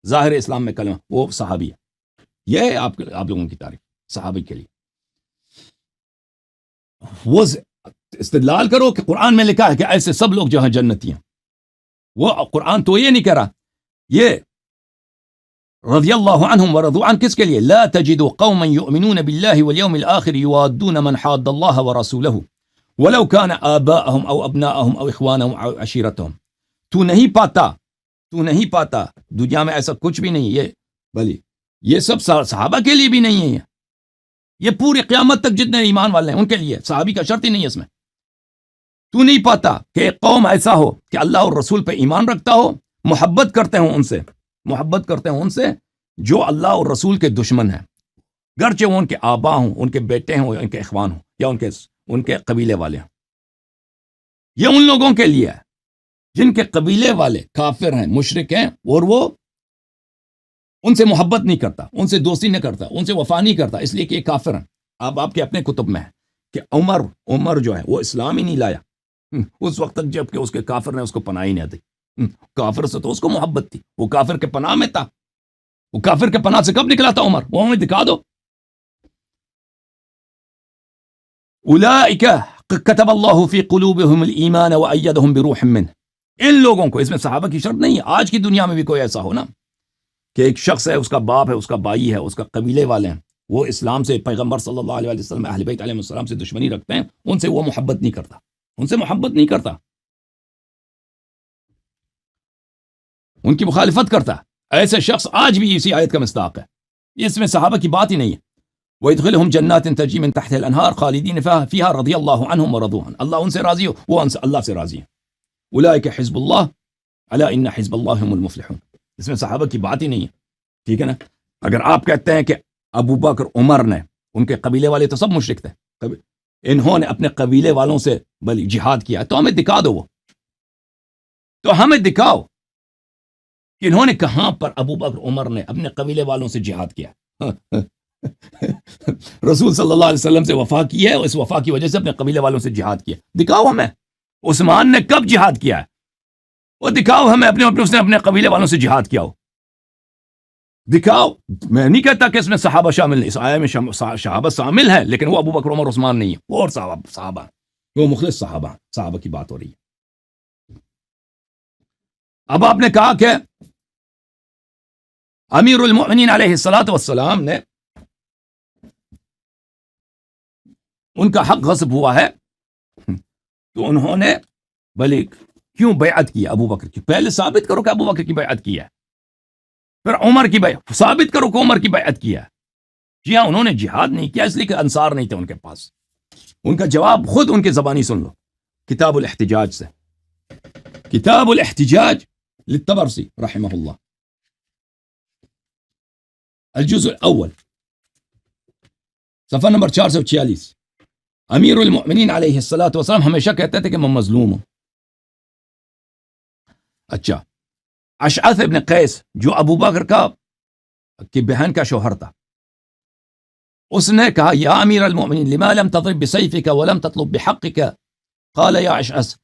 ظاہر اسلام میں کلمہ، وہ صحابی ہے. یہ ہے آپ لوگوں کی تعریف صحابہ کے لیے. وہ استدلال کرو کہ قرآن میں لکھا ہے کہ ایسے سب لوگ جو ہیں جنتی ہیں. وہ قرآن تو یہ نہیں کہہ رہا. یہ رضی اللہ عنہم ورضوا عنہ کس کے لیے؟ لا تجد قوما يؤمنون بالله واليوم الآخر يوادون من حاد الله ورسوله ولو كان آباءهم او ابناءهم او اخوانهم او عشيرتهم. تو نہیں پاتا دنیا میں ایسا کچھ بھی نہیں ہے. بلی یہ سب صحابہ کے لیے بھی نہیں ہے، یہ پوری قیامت تک جتنے ایمان والے ہیں ان کے لیے، صحابی کا شرط ہی نہیں ہے اس میں. تو نہیں پاتا کہ ایک قوم ایسا ہو کہ اللہ اور رسول پہ ایمان رکھتا ہو، محبت کرتے ہوں ان سے جو اللہ اور رسول کے دشمن ہیں، گرچہ وہ ان کے آبا ہوں، ان کے بیٹے ہوں، ان کے اخوان ہوں، یا ان کے قبیلے والے ہوں. یہ ان لوگوں کے لیے ہے جن کے قبیلے والے کافر ہیں، مشرک ہیں، اور وہ ان سے محبت نہیں کرتا، ان سے دوستی نہیں کرتا، ان سے وفا نہیں کرتا، اس لیے کہ یہ کافر ہیں. آپ کے اپنے کتب میں ہے کہ عمر جو ہے وہ اسلام ہی نہیں لایا اس وقت تک جب کہ اس کے کافر نے اس کو پناہ ہی نہیں دی. کافر سے تو اس کو محبت تھی، وہ کافر کے پناہ میں تھا. وہ کافر کے پناہ سے کب نکلا تھا عمر؟ وہ ہمیں دکھا دو. اولئک کتب اللہ فی قلوبہم الایمان وایدہم بروح منہ. ان لوگوں کو، اس میں صحابہ کی شرط نہیں ہے، آج کی دنیا میں بھی کوئی ایسا ہو نا کہ ایک شخص ہے، اس کا باپ ہے، اس کا بھائی ہے، اس کا قبیلے والے ہیں، وہ اسلام سے، پیغمبر صلی اللہ علیہ وسلم، اہل بیت علیہ السلام سے دشمنی رکھتے ہیں، ان سے وہ محبت نہیں کرتا، ان کی مخالفت کرتا ہے، ایسے شخص آج بھی اسی آیت کا مصداق ہے. اس میں صحابہ کی بات ہی نہیں ہے. وَيَدْخِلُهُمْ جَنَّاتٍ تَجْرِي مِن تَحْتِهَا الْأَنْهَارُ خَالِدِينَ فِيهَا رَضِيَ اللَّهُ عَنْهُمْ وَرَضُوا عَنْهُ. اللہ ان سے راضی ہو، وہ اللہ سے راضی ہیں. أُولَٰئِكَ حِزْبُ اللَّهِ أَلَا إِنَّ حِزْبَ اللَّهِ هُمُ الْمُفْلِحُونَ. اس میں صحابہ کی بات ہی نہیں ہے. ٹھیک ہے نا؟ اگر آپ کہتے ہیں کہ ابو بکر عمر نے، ان کے قبیلے والے تو سب مشرک تھے، انہوں نے اپنے قبیلے والوں سے بلی جہاد کیا، تو ہمیں دکھا دو، وہ تو ہمیں دکھاؤ کہ انہوں نے کہاں پر ابو بکر عمر نے اپنے قبیلے والوں سے جہاد کیا. رسول صلی اللہ علیہ وسلم سے وفا کی ہے، اور اس وفا کی وجہ سے اپنے قبیلے والوں سے جہاد کیا. دکھاؤ ہمیں عثمان نے کب جہاد کیا ہے، وہ دکھاؤ ہمیں اس نے اپنے قبیلے والوں سے جہاد کیا ہو. دکھاؤ. میں نہیں کہتا کہ اس میں صحابہ شامل نہیں، اس آیت میں صحابہ شامل ہے، لیکن وہ ابو بکر عمر عثمان نہیں ہے، وہ اور صحابہ، وہ مخلص صحابہ کی بات ہو رہی ہے. اب آپ نے کہا کہ امیر المؤمنین علیہ الصلاۃ والسلام نے ان کا حق غصب ہوا ہے، تو انہوں نے بھلے کیوں بیعت کی ابو بکر کی؟ پہلے ثابت کرو کہ ابو بکر کی بیعت کی ہے، پھر عمر کی بیعت ثابت کرو کہ عمر کی بیعت کی ہے. جی ہاں، انہوں نے جہاد نہیں کیا اس لیے کہ انصار نہیں تھے ان کے پاس. ان کا جواب خود ان کے زبانی سن لو، کتاب الاحتجاج سے. کتاب الاحتجاج للطبرسی رحمہ اللہ، الجزء الاول، صفحہ نمبر 446. امیر المؤمنین علیہ الصلاۃ والسلام ہمیشہ کہتے تھے کہ میں مظلوم ہوں. اچھا، اشعث ابن قیس جو ابو بکر کی بہن کا شوہر تھا، اس نے کہا یا امیر المؤمنین لما لم تضرب بسيفك ولم تطلب بحقك؟ قال يا اشعث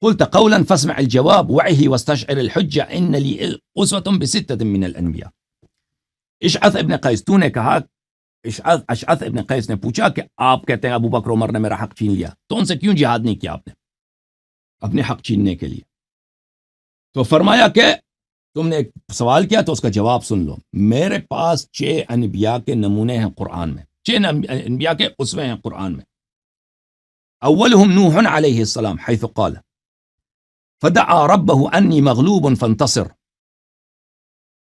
قلت قولا فاسمع الجواب وعه واستشعر الحجة ان لي اسوة بستة من الانبیاء. اشعث ابن قیس، تو نے کہا، اشعث ابن قیس نے پوچھا کہ آپ کہتے ہیں ابو بکر عمر نے میرا حق چھین لیا، تو ان سے کیوں جہاد نہیں کیا آپ نے اپنے حق چھیننے کے لیے؟ تو فرمایا کہ تم نے ایک سوال کیا تو اس کا جواب سن لو. میرے پاس 6 انبیاء کے نمونے ہیں قرآن میں، 6 انبیاء کے اسوے ہیں قرآن میں. اولهم نوح علیہ السلام حیث قال فدعا ربه انی مغلوب فانتصر.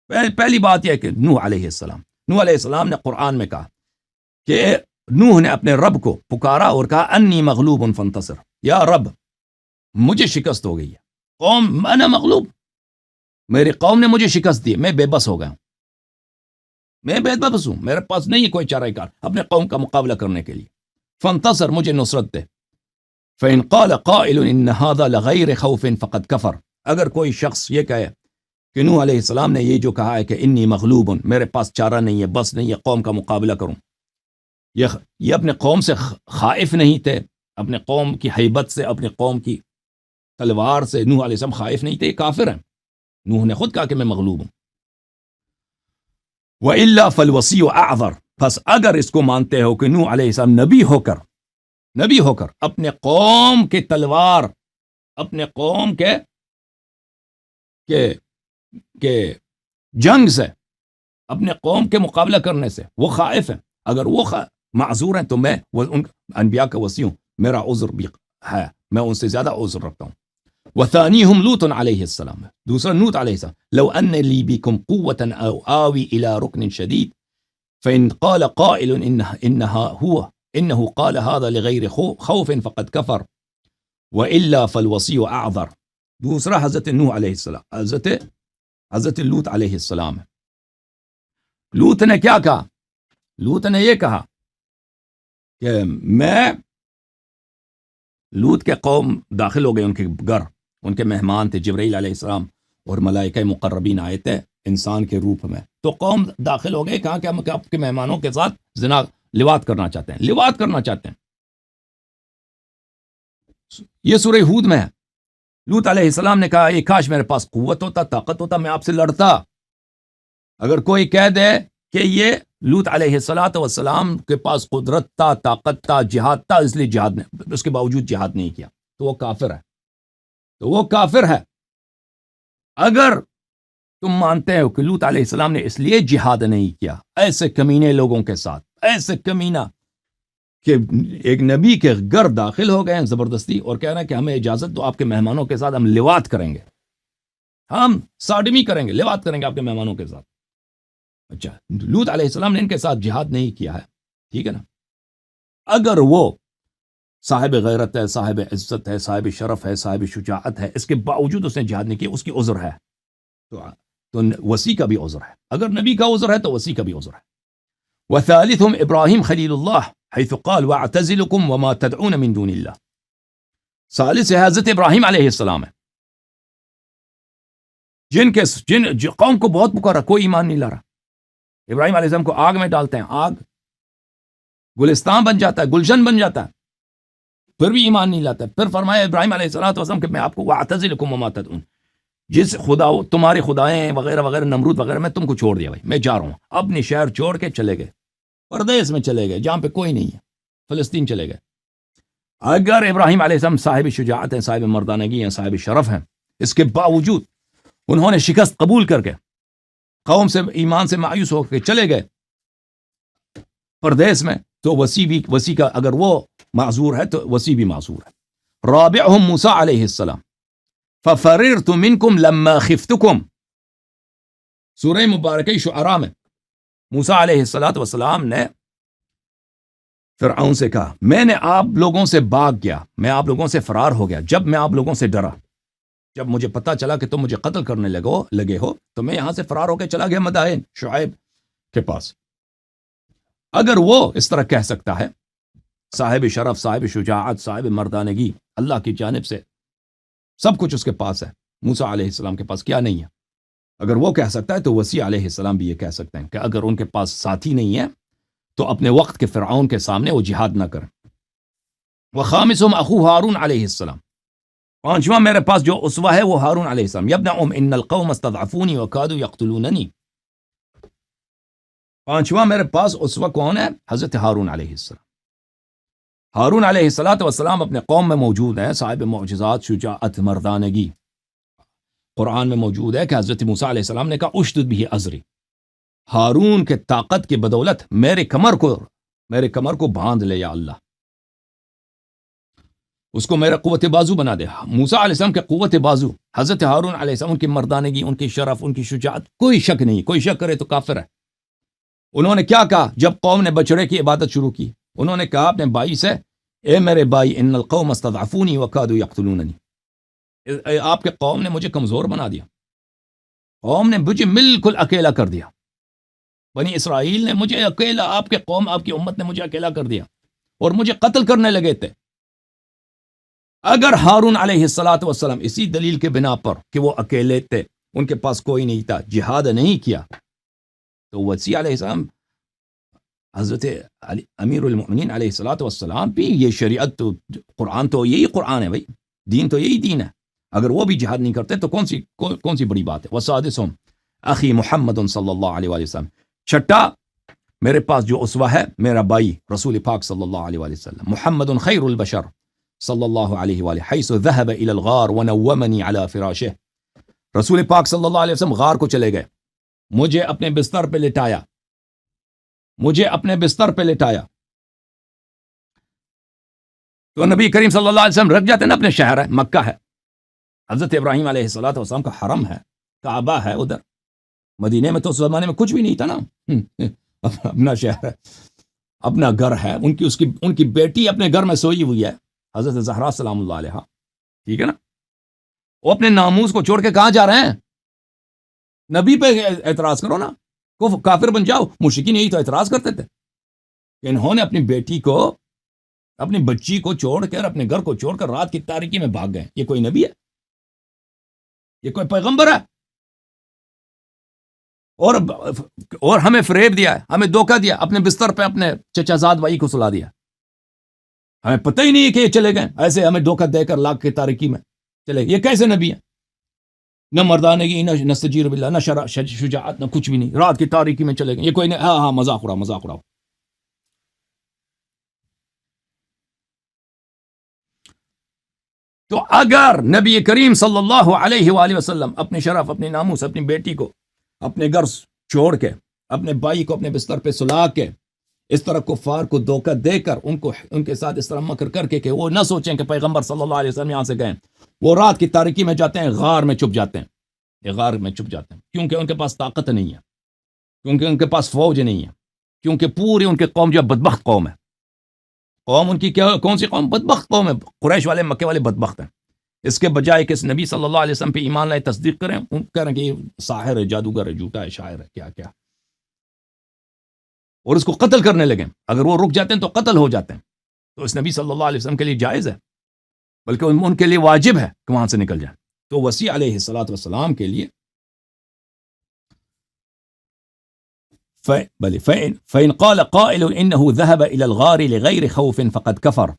پہلی بات یہ ہے کہ نوح علیہ السلام نے قرآن میں کہا کہ نوح نے اپنے رب کو پکارا اور کہا انی مغلوب فانتصر، یا رب مجھے شکست ہو گئی ہے، قوم انا مغلوب، میری قوم نے مجھے شکست دی، میں بے بس ہو گیا ہوں، میں بے بس ہوں، میرے پاس نہیں ہے کوئی چارہ کار اپنے قوم کا مقابلہ کرنے کے لیے. فانتصر، مجھے نصرت دے. فإن قال قائل ان هذا لغیر خوف فقد کفر. اگر کوئی شخص یہ کہے کہ نوح علیہ السلام نے یہ جو کہا ہے کہ انی مغلوب، میرے پاس چارہ نہیں ہے، بس نہیں ہے قوم کا مقابلہ کروں، یہ اپنے قوم سے خائف نہیں تھے، اپنے قوم کی ہیبت سے، اپنے قوم کی تلوار سے نوح علیہ السلام خائف نہیں تھے، کافر ہیں. نوح نے خود کہا کہ میں مغلوب ہوں. وَإِلَّا فَالْوَصِيُّ أَعْذَرُ. پس اگر اس کو مانتے ہو کہ نوح علیہ السلام نبی ہو کر اپنے قوم کے تلوار، اپنے قوم کے جنگ سے، اپنے قوم کے مقابلہ کرنے سے وہ خائف ہیں، اگر وہ معذور ہیں تو میں ان انبیاء کا وصی ہوں، میرا عذر بھی ہے، میں ان سے زیادہ عذر رکھتا ہوں. وثانيهم لوط علیہ السلام، دوسرا لوط علیہ السلام، لو ان لي بكم قوة او آوي الى ركن شديد فإن قال قائل انه قال هذا لغير خوف فقد كفر وإلا فالوصي اعذر. دوسرا حضرت نوح علیہ السلام، حضرت لوط علیہ السلام. لوط نے کیا کہا؟ لوط نے یہ کہا کہ لوط کے قوم داخل ہو گئے ان کے گھر، ان کے مہمان تھے، جبرائیل علیہ السلام اور ملائکہ مقربین آئے تھے انسان کے روپ میں. تو قوم داخل ہو گئے، کہا کہ ہم آپ کے مہمانوں کے ساتھ لواط کرنا چاہتے ہیں. یہ سورہ ہود میں ہے. لوط علیہ السلام نے کہا یہ کاش میرے پاس قوت ہوتا، طاقت ہوتا، میں آپ سے لڑتا. اگر کوئی کہہ دے کہ یہ لوط علیہ السلام کے پاس قدرت تھا، طاقت تھا، جہاد تھا، اس لیے جہاد نے اس کے باوجود جہاد نہیں کیا، تو وہ کافر ہے. اگر تم مانتے ہو کہ لوط علیہ السلام نے اس لیے جہاد نہیں کیا، ایسے کمینے لوگوں کے ساتھ، ایسے کمینہ کہ ایک نبی کے گھر داخل ہو گئے ہیں زبردستی اور کہہ رہے ہیں کہ ہمیں اجازت دو، آپ کے مہمانوں کے ساتھ ہم لواط کریں گے، ہم ساڈمی کریں گے، لواط کریں گے آپ کے مہمانوں کے ساتھ. اچھا، لوط علیہ السلام نے ان کے ساتھ جہاد نہیں کیا ہے، ٹھیک ہے نا. اگر وہ صاحب غیرت ہے، صاحب عزت ہے، صاحب شرف ہے، صاحب شجاعت ہے، اس کے باوجود اس نے جہاد نہیں کیا، اس کی عذر ہے. تو وسیع کا بھی عذر ہے. اگر نبی کا عذر ہے تو وسیع کا بھی عذر ہے. وثالثهم ابراہیم خلیل اللہ حیث قال واعتزلکم وما تدعون من دون اللہ. ثالث ہے حضرت ابراہیم علیہ السلام ہے، جن قوم کو بہت پکارا، کوئی ایمان نہیں لا رہا. ابراہیم علیہ السلام کو آگ میں ڈالتے ہیں، آگ گلستان بن جاتا ہے، گلشن بن جاتا ہے، پھر بھی ایمان نہیں لاتا. پھر فرمایا ابراہیم علیہ السلام کہ میں آپ کو واعتزلکم وما تدعون، جس خدا تمہارے خدائیں وغیرہ وغیرہ نمرود وغیرہ میں تم کو چھوڑ دیا، بھائی میں جا رہا ہوں. اپنی شہر چھوڑ کے چلے گئے، پردیس میں چلے گئے جہاں پہ کوئی نہیں ہے، فلسطین چلے گئے. اگر ابراہیم علیہ السلام صاحب شجاعت ہیں، صاحب مردانگی ہیں، صاحب شرف ہیں، اس کے باوجود انہوں نے شکست قبول کر کے قوم سے ایمان سے مایوس ہو کے چلے گئے پردیس میں، تو وسیع کا اگر وہ معذور ہے تو وسیع بھی معذور ہے. رابعہم موسیٰ علیہ السلام ففررت منکم لما خفتکم. سورہ مبارکہ شعراء میں موسیٰ علیہ السلام نے فرعون سے کہا میں نے آپ لوگوں سے بھاگ گیا، میں آپ لوگوں سے فرار ہو گیا جب میں آپ لوگوں سے ڈرا، جب مجھے پتا چلا کہ تم مجھے قتل کرنے لگے ہو تو میں یہاں سے فرار ہو کے چلا گیا مدائن شعیب کے پاس. اگر وہ اس طرح کہہ سکتا ہے، صاحب شرف، صاحب شجاعت، صاحب مردانگی، اللہ کی جانب سے سب کچھ اس کے پاس ہے، موسیٰ علیہ السلام کے پاس کیا نہیں ہے؟ اگر وہ کہہ سکتا ہے تو وسیع علیہ السلام بھی یہ کہہ سکتے ہیں کہ اگر ان کے پاس ساتھی نہیں ہے تو اپنے وقت کے فرعون کے سامنے وہ جہاد نہ کریں. وخامسہم اخو ہارون علیہ السلام. پانچواں میرے پاس جو اسوہ ہے وہ ہارون علیہ السلام. یبن ان القوم استضعفونی وکادوا یقتلوننی. پانچواں میرے پاس اسوہ کون ہے؟ حضرت ہارون علیہ السلام. ہارون علیہ السلام اپنے قوم میں موجود ہیں، صاحب معجزات، شجاعت، مردانگی. قرآن میں موجود ہے کہ حضرت موسیٰ علیہ السلام نے کہا اشدد به ازری، ہارون کے طاقت کی بدولت میرے کمر کو باندھ لے یا اللہ، اس کو میرا قوت بازو بنا دے. موسیٰ علیہ السلام کے قوت بازو، حضرت ہارون علیہ السلام، ان کی مردانگی، ان کی شرف، ان کی شجاعت، کوئی شک نہیں. کوئی شک کرے تو کافر ہے. انہوں نے کیا کہا جب قوم نے بچڑے کی عبادت شروع کی؟ انہوں نے کہا اپنے بھائی سے اے میرے بھائی ان القوم استضعفونی وکادوا یقتلوننی، آپ کے قوم نے مجھے کمزور بنا دیا، قوم نے مجھے بالکل اکیلا کر دیا، بنی اسرائیل نے مجھے اکیلا، آپ کے قوم، آپ کی امت نے مجھے اکیلا کر دیا اور مجھے قتل کرنے لگے تھے. اگر ہارون علیہ السلام اسی دلیل کے بنا پر کہ وہ اکیلے تھے، ان کے پاس کوئی نہیں تھا، جہاد نہیں کیا، تو وسیع علیہ السلام، حضرت امیر المؤمنین علیہ السلام بھی یہ شریعت تو قرآن تو یہی قرآن ہے بھائی، دین تو یہی دین ہے. اگر وہ بھی جہاد نہیں کرتے تو کون سی بڑی بات ہے. وسادسہم اخی محمد صلی اللہ علیہ وسلم. چھٹا میرے پاس جو اسوہ ہے میرا بھائی رسول پاک صلی اللہ علیہ وسلم. محمد خیر البشر صلی اللہ علیہ وآلہ حیث ذہب الی الغار ونومنی علی فراشہ. رسول پاک صلی اللہ علیہ وسلم غار کو چلے گئے، مجھے اپنے بستر پہ لٹایا. تو نبی کریم صلی اللہ علیہ وسلم رکھ جاتے نا، اپنے شہر ہے، مکہ ہے، حضرت ابراہیم علیہ السلام کا حرم ہے، کعبہ ہے ادھر. مدینے میں تو اس زمانے میں کچھ بھی نہیں تھا نا، اپنا شہر ہے، اپنا گھر ہے. ان کی بیٹی اپنے گھر میں سوئی ہوئی ہے، حضرت زہرا سلام اللہ علیہا، ٹھیک ہے نا. وہ اپنے ناموس کو چھوڑ کے کہاں جا رہے ہیں؟ نبی پہ اعتراض کرو نا، کافر بن جاؤ. مشرکین یہی تو اعتراض کرتے تھے کہ انہوں نے اپنی بیٹی کو، اپنی بچی کو چھوڑ کر، اپنے گھر کو چھوڑ کر رات کی تاریکی میں بھاگ گئے. یہ کوئی نبی ہے؟ یہ کوئی پیغمبر ہے؟ اور ہمیں فریب دیا ہے، ہمیں دھوکہ دیا، اپنے بستر پہ اپنے چچا زاد بھائی کو سلا دیا. ہمیں پتہ ہی نہیں ہے کہ یہ چلے گئے ایسے، ہمیں دھوکہ دے کر لاکھ کی تاریکی میں چلے گئے. یہ کیسے نبی ہے؟ نہ مردانگی، نہ سجیر باللہ، نہ شجاعت، نہ کچھ بھی نہیں، رات کی تاریکی میں چلے گئے. یہ کوئی نہیں. ہاں مذاق اڑاؤ. تو اگر نبی کریم صلی اللہ علیہ وآلہ وسلم اپنے شرف، اپنی ناموس، اپنی بیٹی کو اپنے گھر چھوڑ کے، اپنے بھائی کو اپنے بستر پہ سلا کے، اس طرح کفار کو دھوکہ دے کر، ان کے ساتھ اس طرح مکر کر کے کہ وہ نہ سوچیں کہ پیغمبر صلی اللہ علیہ وسلم یہاں سے گئے، وہ رات کی تاریکی میں جاتے ہیں، غار میں چھپ جاتے ہیں. یہ غار میں چھپ جاتے ہیں، کیونکہ ان کے پاس طاقت نہیں ہے، کیونکہ ان کے پاس فوج نہیں ہے، کیونکہ پوری ان کے قوم جو بدبخت قوم ہے. قوم ان کی کیا، کون سی قوم؟ بدبخت قوم ہے. قریش والے، مکے والے بدبخت ہیں. اس کے بجائے کہ اس نبی صلی اللہ علیہ وسلم پہ ایمان لائے، تصدیق کریں، ان کہہ رہے ہیں کہ یہ ساحر ہے، جادوگر ہے، جھوٹا ہے، شاعر ہے، کیا کیا، اور اس کو قتل کرنے لگے. اگر وہ رک جاتے ہیں تو قتل ہو جاتے ہیں. تو اس نبی صلی اللہ علیہ وسلم کے لیے جائز ہے، بلکہ ان کے لیے واجب ہے کہ وہاں سے نکل جائیں. تو وسیع علیہ الصلوۃ والسلام کے لیے فَإِنْ قَالَ قَائِلٌ إِنَّهُ ذَهَبَ إِلَى الْغَارِ لِغَيْرِ خَوْفٍ فَقَدْ كَفَرَ.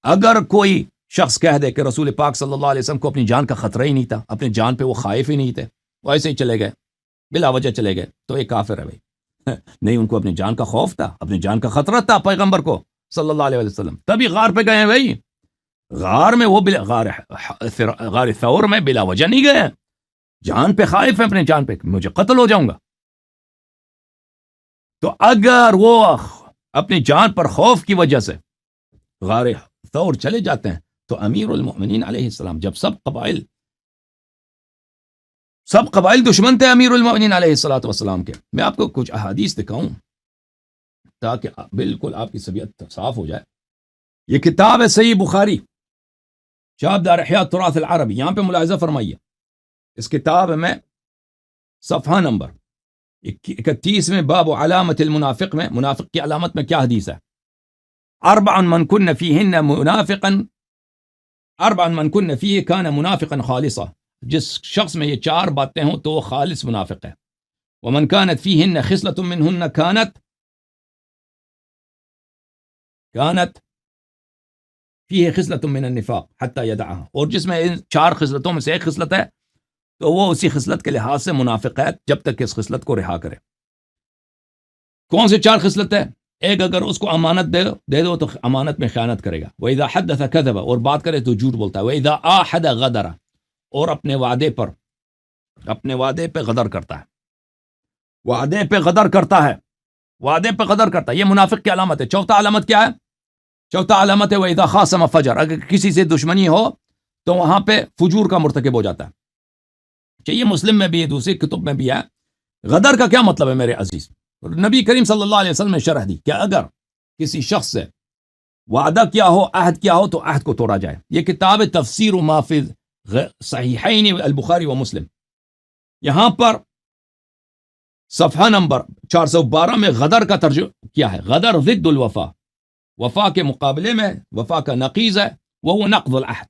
اگر کوئی شخص کہہ دے کہ رسول پاک صلی اللہ علیہ وسلم کو اپنی جان کا خطرہ ہی نہیں تھا، اپنی جان پہ وہ خائف ہی نہیں تھے، وہ ایسے ہی چلے گئے، بلا وجہ چلے گئے، تو یہ کافر ہے بھائی. نہیں، ان کو اپنی جان کا خوف تھا، اپنی جان کا خطرہ تھا پیغمبر کو صلی اللہ علیہ وسلم، تبھی غار پہ گئے ہیں بھائی. غار میں وہ غار ثور میں بلا وجہ نہیں گئے، جان پہ خائف ہے، اپنے جان پہ مجھے قتل ہو جاؤں گا. تو اگر وہ اپنی جان پر خوف کی وجہ سے غار ثور چلے جاتے ہیں تو امیر المؤمنین علیہ السلام، جب سب قبائل دشمن تھے امیر المؤمنین علیہ السلام کے. میں آپ کو کچھ احادیث دکھاؤں تاکہ بالکل آپ کی طبیعت صاف ہو جائے. یہ کتاب ہے صحیح بخاری، شعب دار احیاء التراث العربی. یہاں پہ ملاحظہ فرمائیے، اس کتاب میں صفحہ نمبر 31 میں باب علامت المنافق میں، منافق کی علامت میں کیا حدیث ہے؟ اربع من کن فیہن منافقا، اربع من کن فیہ کان منافقا خالصا. جس شخص میں یہ 4 باتیں ہوں تو وہ خالص منافق ہے. ومن كانت فيهن خصلة منهن كانت فيه خصلة من النفاق حتى يدعها. اور جس میں ان 4 خصلتوں میں سے ایک خصلت ہے تو وہ اسی خصلت کے لحاظ سے منافق ہے جب تک کہ اس خصلت کو رہا کرے. کون سے 4 خصلت ہے؟ ایک، اگر اس کو امانت دے دو تو امانت میں خیانت کرے گا. وَإِذَا حَدَّثَ كَذَبَ، اور بات کرے تو جھوٹ بولتا ہے. وَإِذَا آحَدَ غَدَرَ، اور اپنے وعدے پہ غدر کرتا ہے، وعدے پہ غدر کرتا ہے، وعدے پہ غدر کرتا ہے. یہ منافق کی علامت ہے. چوتھا علامت کیا ہے؟ چوتھا علامت ہے وَإِذَا خَاصَمَ فَجَرَ، اگر کسی سے دشمنی ہو تو وہاں پہ فجور کا مرتکب ہو جاتا ہے. یہ مسلم میں بھی ہے، دوسری کتب میں بھی ہے. غدر کا کیا مطلب ہے میرے عزیز؟ نبی کریم صلی اللہ علیہ وسلم نے شرح دی کہ اگر کسی شخص سے وعدہ کیا ہو، عہد کیا ہو تو عہد کو توڑا جائے. یہ کتاب تفسیر ما فی صحیحین البخاری و مسلم. یہاں پر صفحہ نمبر 412 میں غدر کا ترجمہ کیا ہے. غدر ضد الوفا، وفا کے مقابلے میں وفا کا نقیض ہے، وہ نقض العہد.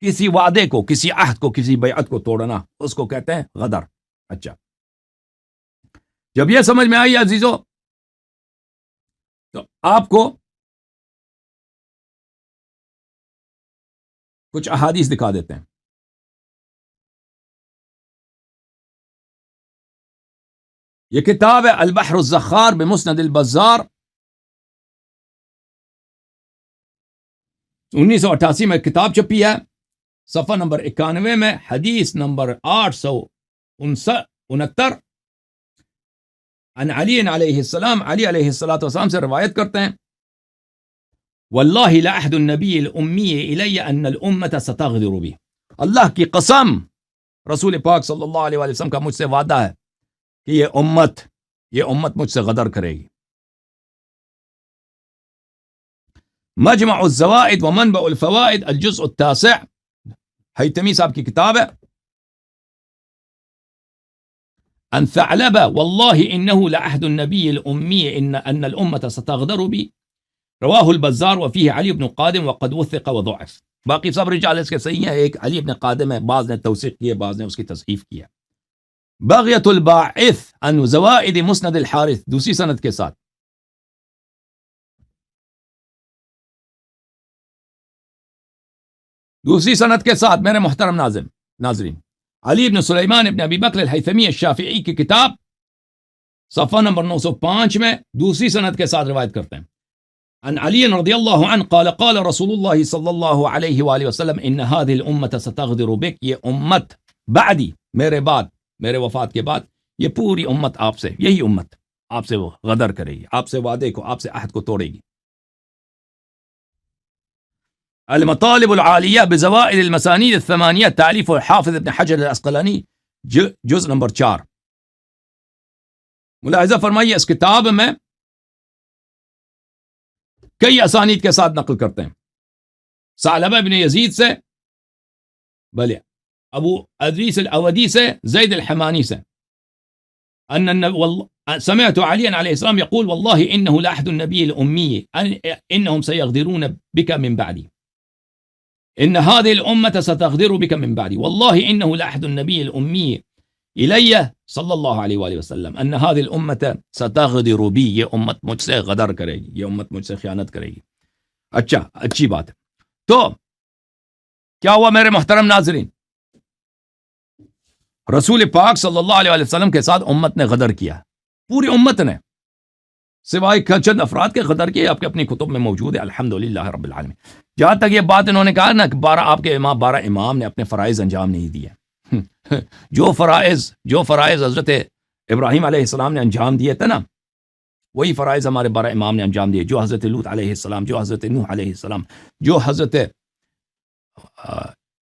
کسی وعدے کو، کسی عہد کو، کسی بیعت کو توڑنا، اس کو کہتے ہیں غدر. اچھا، جب یہ سمجھ میں آئی عزیزو تو آپ کو کچھ احادیث دکھا دیتے ہیں. یہ کتاب ہے البحر الزخار بمسند البزار، 1988 میں کتاب چھپی ہے. صفحہ نمبر 91 میں حدیث نمبر 869 عن علی علیہ السلام، علی علیہ السلام سے روایت کرتے ہیں: واللہ لعہد النبی الامی الی ان الامت ستغدر بی. اللہ کی قسم، رسول پاک صلی اللہ علیہ وسلم کا مجھ سے وعدہ ہے کہ یہ امت مجھ سے غدر کرے گی. مجمع الزوائد ومنبع الفوائد الجزء 9، حیتمی صاحب کی کتاب ہے. ان ثعلبہ واللہ انه لعہد النبی الامی ان الامت ستغدر بی، رواہ البزار وفیہ علی بن قادم وقد وثق وضعف. باقی سب رجال اس کے صحیح ہیں، ایک علی بن قادم ہے، بعض نے توثیق کی ہے، بعض نے اس کی تصحیف کی ہے. بغیۃ الباعث عن زوائد مسند الحارث، دوسری سند کے ساتھ. دوسری سند کے ساتھ میرے محترم ناظرین، علی بن سلیمان ابن ابی بکر الحیثمی الشافعی کی کتاب صفحہ نمبر 905 میں دوسری سند کے ساتھ روایت کرتے ہیں. عن علی رضی اللہ عنہ قال قال رسول اللہ صلی اللہ علیہ وآلہ وسلم ان هذه الامت ستغدر بک، یہ امت بعدی، میرے بعد، میرے وفات کے بعد یہ پوری امت آپ سے، یہی امت آپ سے وہ غدر کرے گی، آپ سے وعدے کو، آپ سے عہد کو توڑے گی. المطالب العالیہ بزوائد المسانید الثمانیہ، تالیف حافظ ابن حجر العسقلانی، جز نمبر 4. ملاحظہ فرمائیے اس کتاب میں کئی اسانید کے ساتھ نقل کرتے ہیں. ثعلبہ بن یزید سے، بلے ابو ادریس الاودی سے، زید الحمانی سے، سمعت عليا عليه السلام يقول والله إنه لعهد النبي الأمي إنهم سيغدرون بك من بعدي، إن هذه الأمة ستغدر بك من بعدي، والله إنه لعهد النبي الأمي إلي صلى الله عليه وآله وسلم أن هذه الأمة ستغدر بي، یہ امت مجھ سے غدر کرے گی، یہ امت مجھ سے خیانت کرے گی. اچھا، اچھی بات ہے. تو کیا ہوا میرے محترم ناظرین؟ رسول پاک صلی اللہ علیہ وسلم کے ساتھ امت نے غدر کیا، پوری امت نے، سوائے چند افراد کے غدر کیے. آپ کے اپنی کتب میں موجود ہے الحمدللہ رب العالمین. جہاں تک یہ بات انہوں نے کہا نا کہ 12 امام نے اپنے فرائض انجام نہیں دیے. جو فرائض حضرت ابراہیم علیہ السلام نے انجام دیے تھے نا، وہی فرائض ہمارے 12 امام نے انجام دیے. جو حضرت لوط علیہ السلام، جو حضرت نوح علیہ السلام، جو حضرت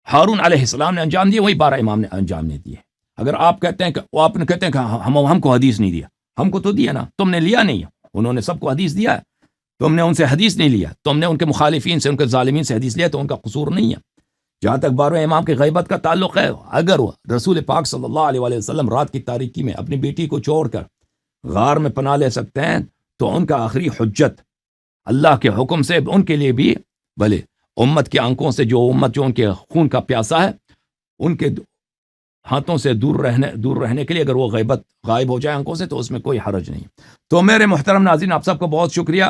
ہارون علیہ السلام نے انجام دیے، وہی 12 امام نے انجام نہیں دیے. اگر آپ کہتے ہیں کہ ہم کو حدیث نہیں دیا، ہم کو تو دیا نا، تم نے لیا نہیں. انہوں نے سب کو حدیث دیا ہے، تم نے ان سے حدیث نہیں لیا، تم نے ان کے مخالفین سے، ان کے ظالمین سے حدیث لیا، تو ان کا قصور نہیں ہے. جہاں تک 12 امام کی غیبت کا تعلق ہے، اگر رسول پاک صلی اللہ علیہ وسلم رات کی تاریکی میں اپنی بیٹی کو چھوڑ کر غار میں پناہ لے سکتے ہیں، تو ان کا آخری حجت اللہ کے حکم سے ان کے لیے بھی، بھلے امت کے آنکھوں سے، جو ان کے خون کا پیاسا ہے، ان کے ہاتھوں سے دور رہنے کے لیے اگر وہ غائب ہو جائے آنکھوں سے، تو اس میں کوئی حرج نہیں. تو میرے محترم ناظرین، آپ سب کو بہت شکریہ.